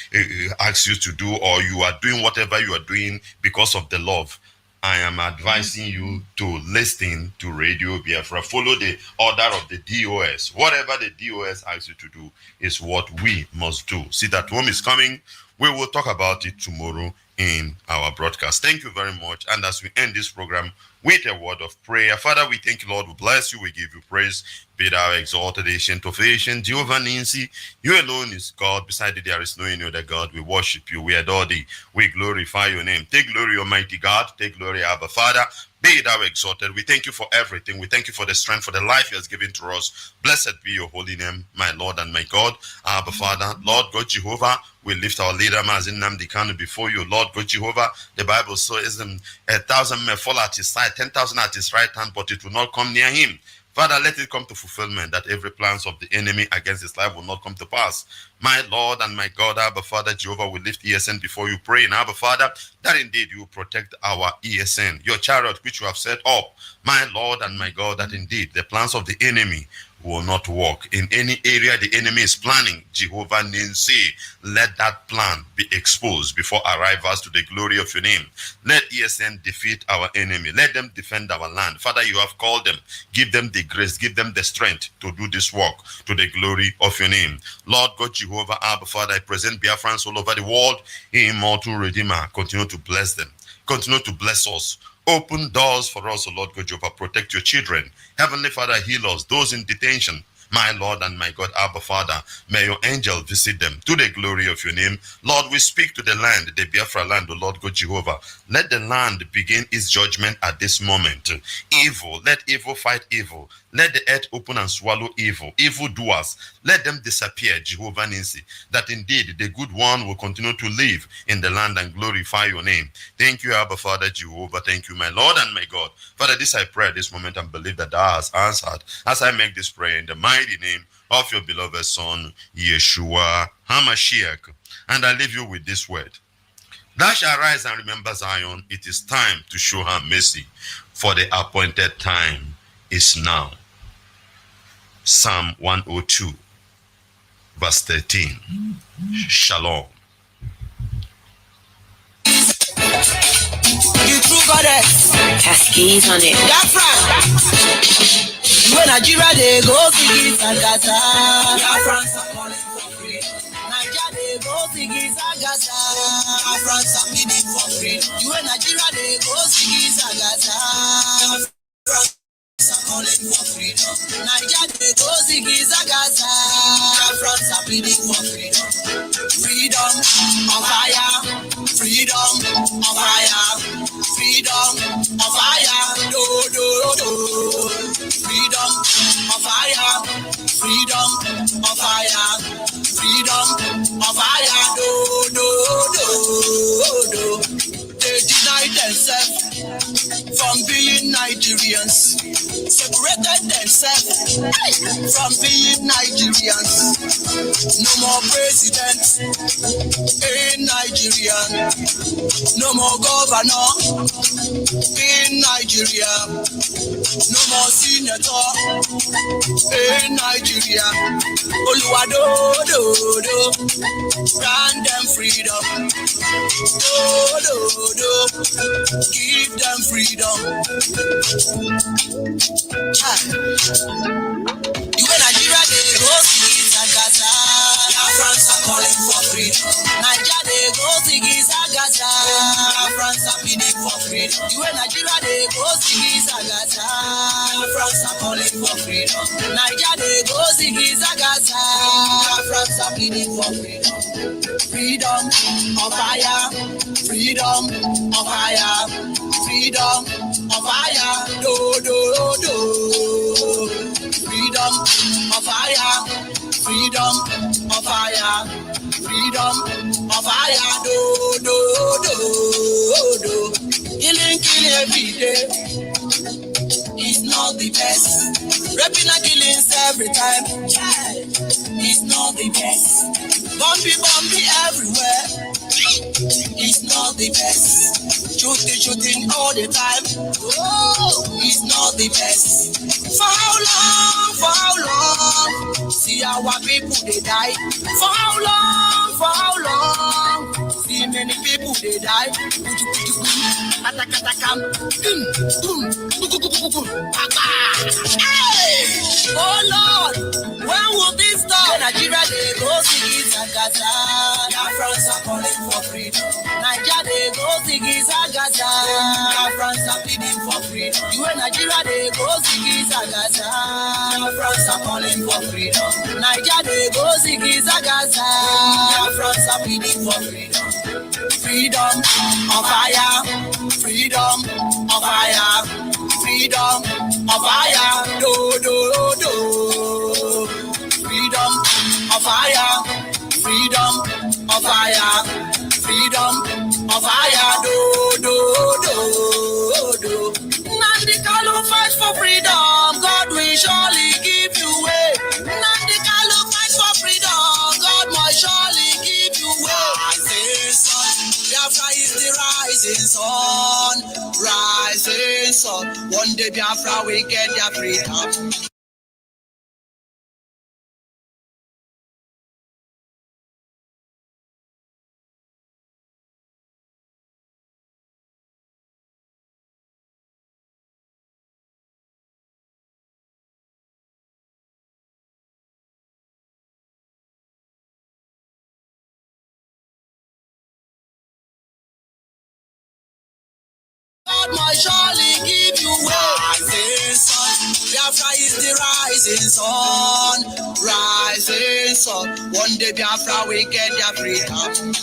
asks you to do, or you are doing whatever you are doing because of the love, I am advising you to listen to Radio Biafra. Follow the order of the DOS. Whatever the DOS asks you to do is what we must do. See that home is coming. We will talk about it tomorrow in our broadcast. Thank you very much. And as we end this program with a word of prayer, Father, we thank you, Lord. We bless you. We give you praise. Be thou exalted, ancient of ancient, Jehovah Ninsi. You alone is God. Beside thee there is no any other God. We worship you. We adore thee. We glorify your name. Take glory, Almighty God. Take glory, Abba Father. Be thou exalted. We thank you for everything. We thank you for the strength, for the life you has given to us. Blessed be your holy name, my Lord and my God. Abba Father, Lord God Jehovah, we lift our leader Mazi Nwachineke before you, Lord God Jehovah. The Bible says 1,000 may fall at his side, 10,000 at his right hand, but it will not come near him. Father, let it come to fulfillment that every plans of the enemy against his life will not come to pass. My Lord and my God, Abba Father Jehovah, we lift ESN before you, praying, Abba Father, that indeed you will protect our ESN, your chariot which you have set up. My Lord and my God, that indeed the plans of the enemy will not work. In any area the enemy is planning, Jehovah Ninsi, let that plan be exposed before arrivals to the glory of your name. Let ESN defeat our enemy. Let them defend our land. Father, you have called them. Give them the grace. Give them the strength to do this work to the glory of your name. Lord God, Jehovah, Abba, Father, I present Biafrans all over the world. Immortal Redeemer, continue to bless them. Continue to bless us. Open doors for us, O Lord God Jehovah. Protect your children. Heavenly Father, heal us. Those in detention, my Lord and my God, Abba Father, may your angel visit them to the glory of your name. Lord, we speak to the land, the Biafra land, O Lord God Jehovah. Let the land begin its judgment at this moment. Evil, let evil fight evil. Let the earth open and swallow evil. Evil doers, let them disappear, Jehovah Ninsi, that indeed the good one will continue to live in the land and glorify your name. Thank you, Abba Father Jehovah. Thank you, my Lord and my God. Father, this I pray at this moment and believe that thou hast answered as I make this prayer in the mighty name of your beloved Son, Yeshua HaMashiach. And I leave you with this word. Thou shalt arise and remember Zion. It is time to show her mercy, for the appointed time is now. Psalm 102, verse 13. Shalom. The true goddess. Cascades on it. Biafra. When Nigeria they go sing it and Gaza. Biafrans are calling for free. Nigeria they go sing it and Gaza. Biafrans are pleading for free. When Nigeria they go sing it and Gaza. Biafrans are calling for freedom. Nigeria they go sing it and Gaza. Biafrans are pleading for freedom. Freedom on fire. Freedom on fire. Freedom on fire. Do, do, do. Freedom on fire. Freedom on fire. Freedom on fire. Do, do, do, do. They deny themselves from being Nigerians. Separated themselves from being Nigerians. No more president in Nigeria. No more governor in Nigeria. No more senator in Nigeria. Oluwadododo, grant them freedom. Do, give them freedom. You in Nigeria, they go see Gaza. Biafrans are calling for freedom. Nigeria, they go see Gaza. Biafrans are pleading for freedom. You in Nigeria, they go see Gaza. Biafrans are calling for freedom. Nigeria, they go see Gaza. Biafrans are pleading for freedom. Freedom on fire. Freedom on fire. Freedom on fire. Do, do, do. Freedom on fire. Freedom on fire. Freedom on fire. Do, do, do. Killing every day is not the best. Raping and killings every time is not the best. Bumpy everywhere is not the best. Shooting all the time, oh, is not the best. For how long? See our people they die. For how long? See many people they die. Hey! Oh Lord, when will this stop? Nigeria they go see Gaza. Biafrans are calling for freedom. Nigeria they go see Gaza. Biafrans are pleading for freedom. You in Nigeria they go see Gaza. Biafrans are calling for freedom. Nigeria they go see Gaza. Biafrans are pleading for freedom. Freedom on fire. Freedom on fire. of fire, do, do, do. Freedom of fire, freedom of fire, freedom of fire, do, do, do. Nandi Kalu fight for freedom, God will surely give you way. Nandi Kalu fight for freedom, God will surely give you way. Rising sun, Biafra is the rising sun, rising sun. One day Biafra will get their freedom. God must surely give you rising sun. Biafra is the rising sun, rising sun. One day Biafra will get their freedom.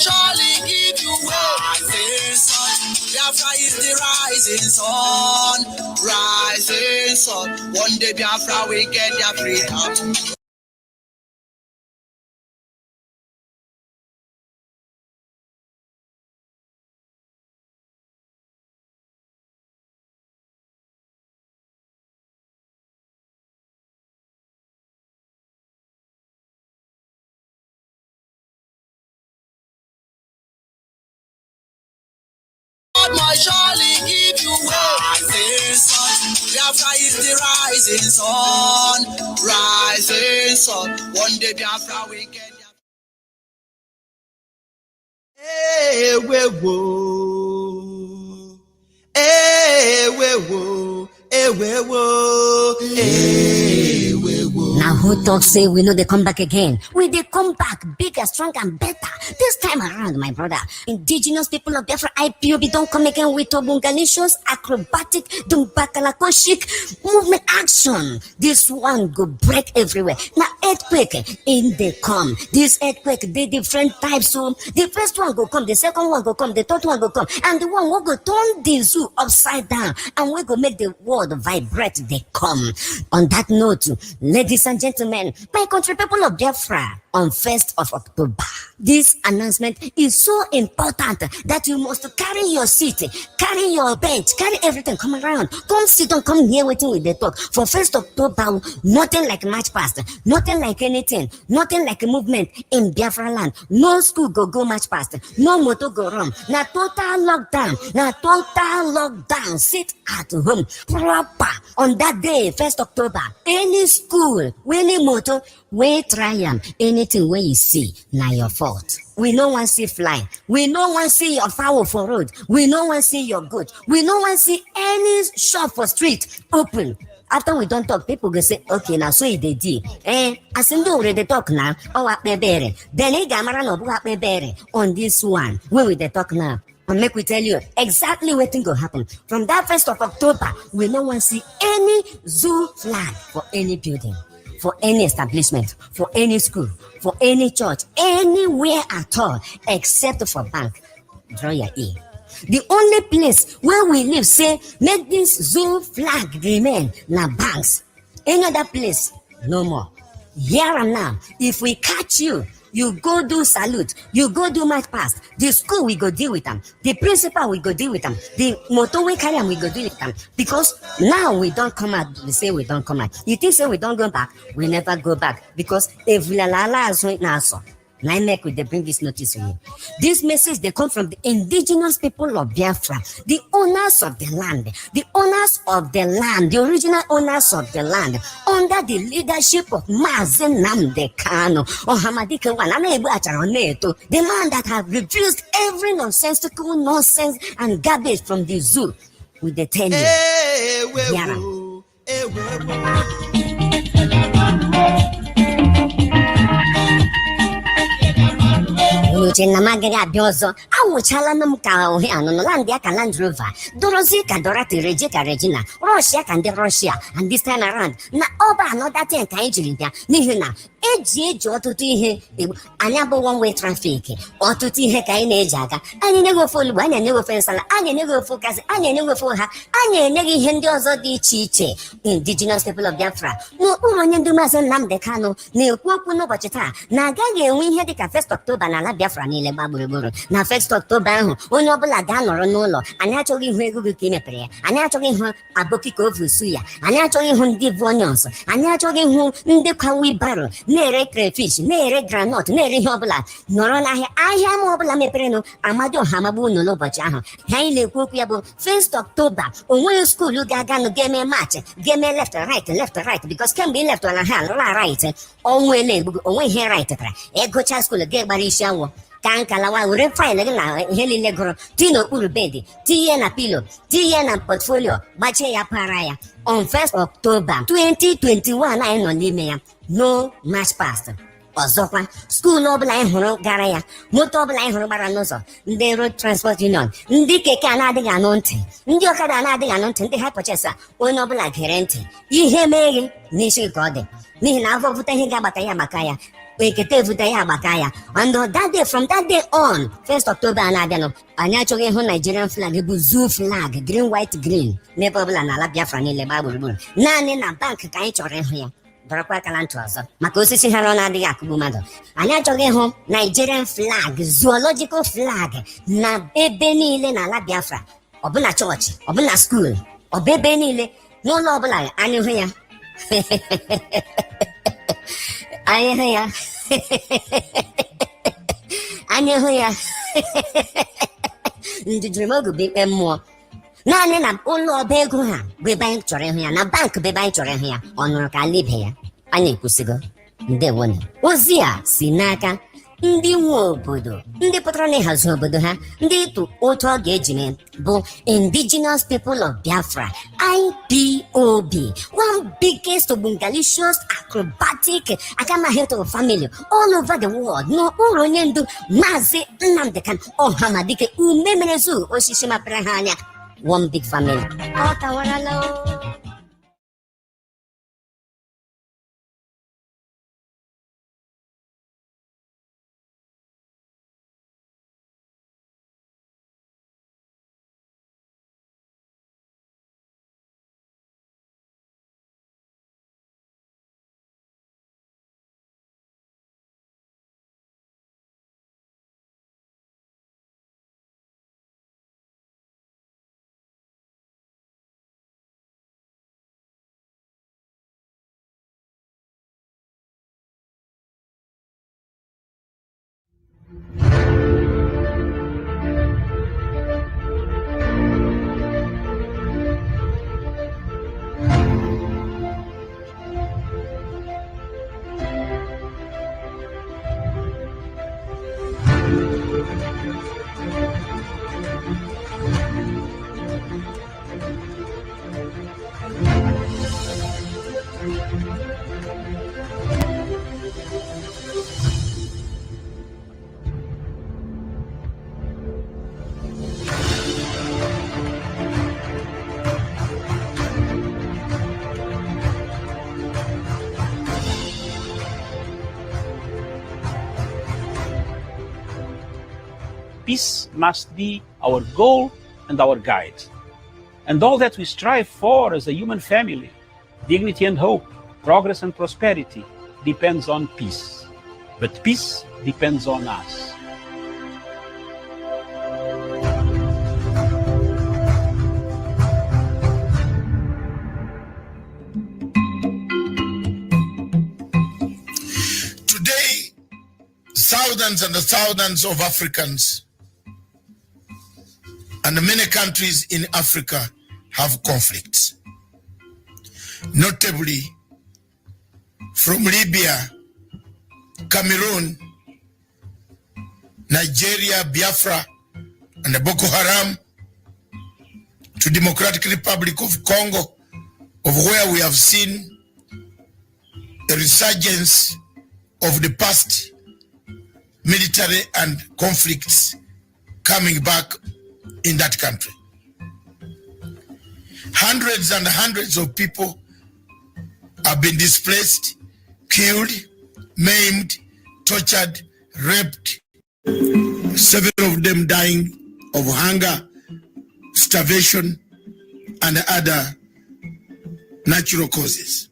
Surely give you rising sun. Biafra is the rising sun. One day Biafra will get their freedom. God must surely give you rising sun. Biafra is the rising sun. One day Biafra will get their. Hey, we wo. Hey, we wo. Hey, we wo. Hey, we wo. Now who talks say we know they come back again? We they come back bigger, stronger, and better. This time around, my brother. Indigenous people of Biafra IPOB don't come again with Obungalicious, acrobatic, Dumbakalakoshik movement action. This one go break everywhere. Now earthquake in they come. This earthquake, they different types. So the first one go come, the second one go come, the third one go come, and the one will go turn the zoo upside down, and we go make the world vibrate. They come. On that note, ladies and gentlemen, my country people of Biafra, on 1st of October, this announcement is so important that you must carry your seat, carry your bench, carry everything, come around, come sit down, come here waiting with the talk. For 1st October, nothing like march past, nothing like anything, nothing like a movement in Biafra land. No school go march past, no motor go run. Now total lockdown, sit at home, proper. On that day, 1st October, any school, any motor, we try anything where you see, now your fault. We no one see fly. We no one see your fowl for road. We no one see your goat. We no one see any shop for street open. After we don't talk, people go say, okay, now so they did. As in do already talk now, then they gamara no on this one. When we they talk now, and make we tell you exactly what thing will happen. From that 1st of October, we no one see any zoo flag for any building, for any establishment, for any school, for any church, anywhere at all, except for bank. Draw your ear. The only place where we live say, make this zoo flag remain, na banks. Any other place, no more. Here and now, if we catch you, you go do salute, you go do march past. The school we go deal with them. The principal we go deal with them. The motor we carry them we go deal with them. Because now we don't come out. We say we don't come out. You think say we don't go back? We never go back. Because if we la so now so. Now make they bring this notice to you. This message they come from the indigenous people of Biafra, the owners of the land, the original owners of the land, under the leadership of Mazi Nwachineke or Hamadike the man that have refused every nonsensical nonsense and garbage from the zoo with the 10 years. n'uche na magari abịa ọzọ awụchala m ka ohe anụnụ landị aka Land Rover dorozi ka Dorothy reje ka Regina Russia ka ndị Russia and this time around na ọba another thing ka anyị jiri bịa n'ihi na eji ọtụtụ ihe anyị abụ one way traffic ọtụtụ ihe ka anyị na-eji aga anyị enyeghị ofe olugbo anyị enyeghị ofe nsala anyị enyeghị ofe kasị anyị enyeghị ofe ha anyị enyeghị ihe ndị ọzọ dị iche iche. Indigenous people of Biafra n'okpuru onye ndu Maazị Nnamdi Kanu na-ekwu okwu n'ụbọchị taa na agaghị enwe ihe dịka 1st October n'ala Biafra niile gba gburugburu. Na 1st October ahụ onye ọbụla ga-anọrọ n'ụlọ. Anyị achọghị ịhụ ego gị ka ị mepere ya, anyị achọghị ịhụ aboki ka ovu su ya, anyị achọghị ịhụ ndị bụ onions, anyị achọghị ịhụ ndị kwa wibaro na-ere crayfish na-ere groundnut na-ere ihe ọbụla nọrọ n'ahịa. Ahịa ma ọbụla meperenụ Amadioha amagbu unu n'ụbọchị ahụ. Ha anyị na-ekwu okwu ya bụ 1st October onweghị skuulu ga-aganụ ga-eme march ga-eme left right because kemgbe ị leftụla ha lụla right onwele egbugo onwe ihe right tara ịgụcha skuulu ga-egbara isi awọ ka nkalawa were faịlụ gị na ihe niile gụrụ tinye n'okpuru bedi tinye na pilo tinye na portfolio gbachie ya para ya. On 1st October 2021 anyị nọ n'ime ya no march past. Ọzọkwa skuulu ọbụla anyị hụrụ gara ya, moto ọbụla anyị hụrụ gbara n'ụzọ, ndị road transport union, ndị keke a na-adịghị anụ ntị, ndị ọkada na-adịghị anụ ntị, ndị hyperchase a onye ọbụla gere ntị ihe meghe n'isi ka ọ dị n'ihi na afọ vụta ihe ga-agbata ya maka ya ekete vụta ya agbaka ya. And that day from that day on 1st October a na-abịanụ anyị achọghị ịhụ Nigerian flag bụ zoo flag green white green n'ebe ọbụla n'ala Biafra niile gbaa gburugburu. Naanị na bank ka anyị chọrọ ịhụ ya dọrọkwa akala ntụ ọzọ maka osisi ha na-adịghị akụgbu mmadụ. Anyị achọghị ịhụ Nigerian flag zoological flag na ebe niile n'ala Biafra, ọbụna chọọchị, ọbụna skuul, ọba ebe niile n'ụlọ ọbụla anyị hụ ya anyị hụ ya anyị hụ ya ndịjirimogu bụ ikpe mmụọ. Naanị na ụlọ ọba ego ha bụ ebe anyị chọrọ ịhụ ya, na bank bụ ebe anyị chọrọ ịhụ ya. Ọ nụrụ ka libe ya anyị ekwusigo. Ndewonu. Ozi a si n'aka ndị nwe obodo, ndị pụtara n'ịhazi obodo ha, ndị ịtụ otu ọ ga-eji mee bụ Indigenous People of Biafra IPOB, one biggest bungalicious acrobatic akamahito family all over the world n'okpuru onye ndu Maazị Nnamdi Kanu Ọhamadike umemerezu osisi mapere ha anya. One big family. Ọ tawarala o. Peace must be our goal and our guide. And all that we strive for as a human family, dignity and hope, progress and prosperity, depends on peace. But peace depends on us. Today, thousands and thousands of Africans and many countries in Africa have conflicts. Notably, from Libya, Cameroon, Nigeria, Biafra, and Boko Haram, to Democratic Republic of Congo, of where we have seen a resurgence of the past military and conflicts coming back in that country. Hundreds and hundreds of people have been displaced, killed, maimed, tortured, raped, several of them dying of hunger, starvation, and other natural causes.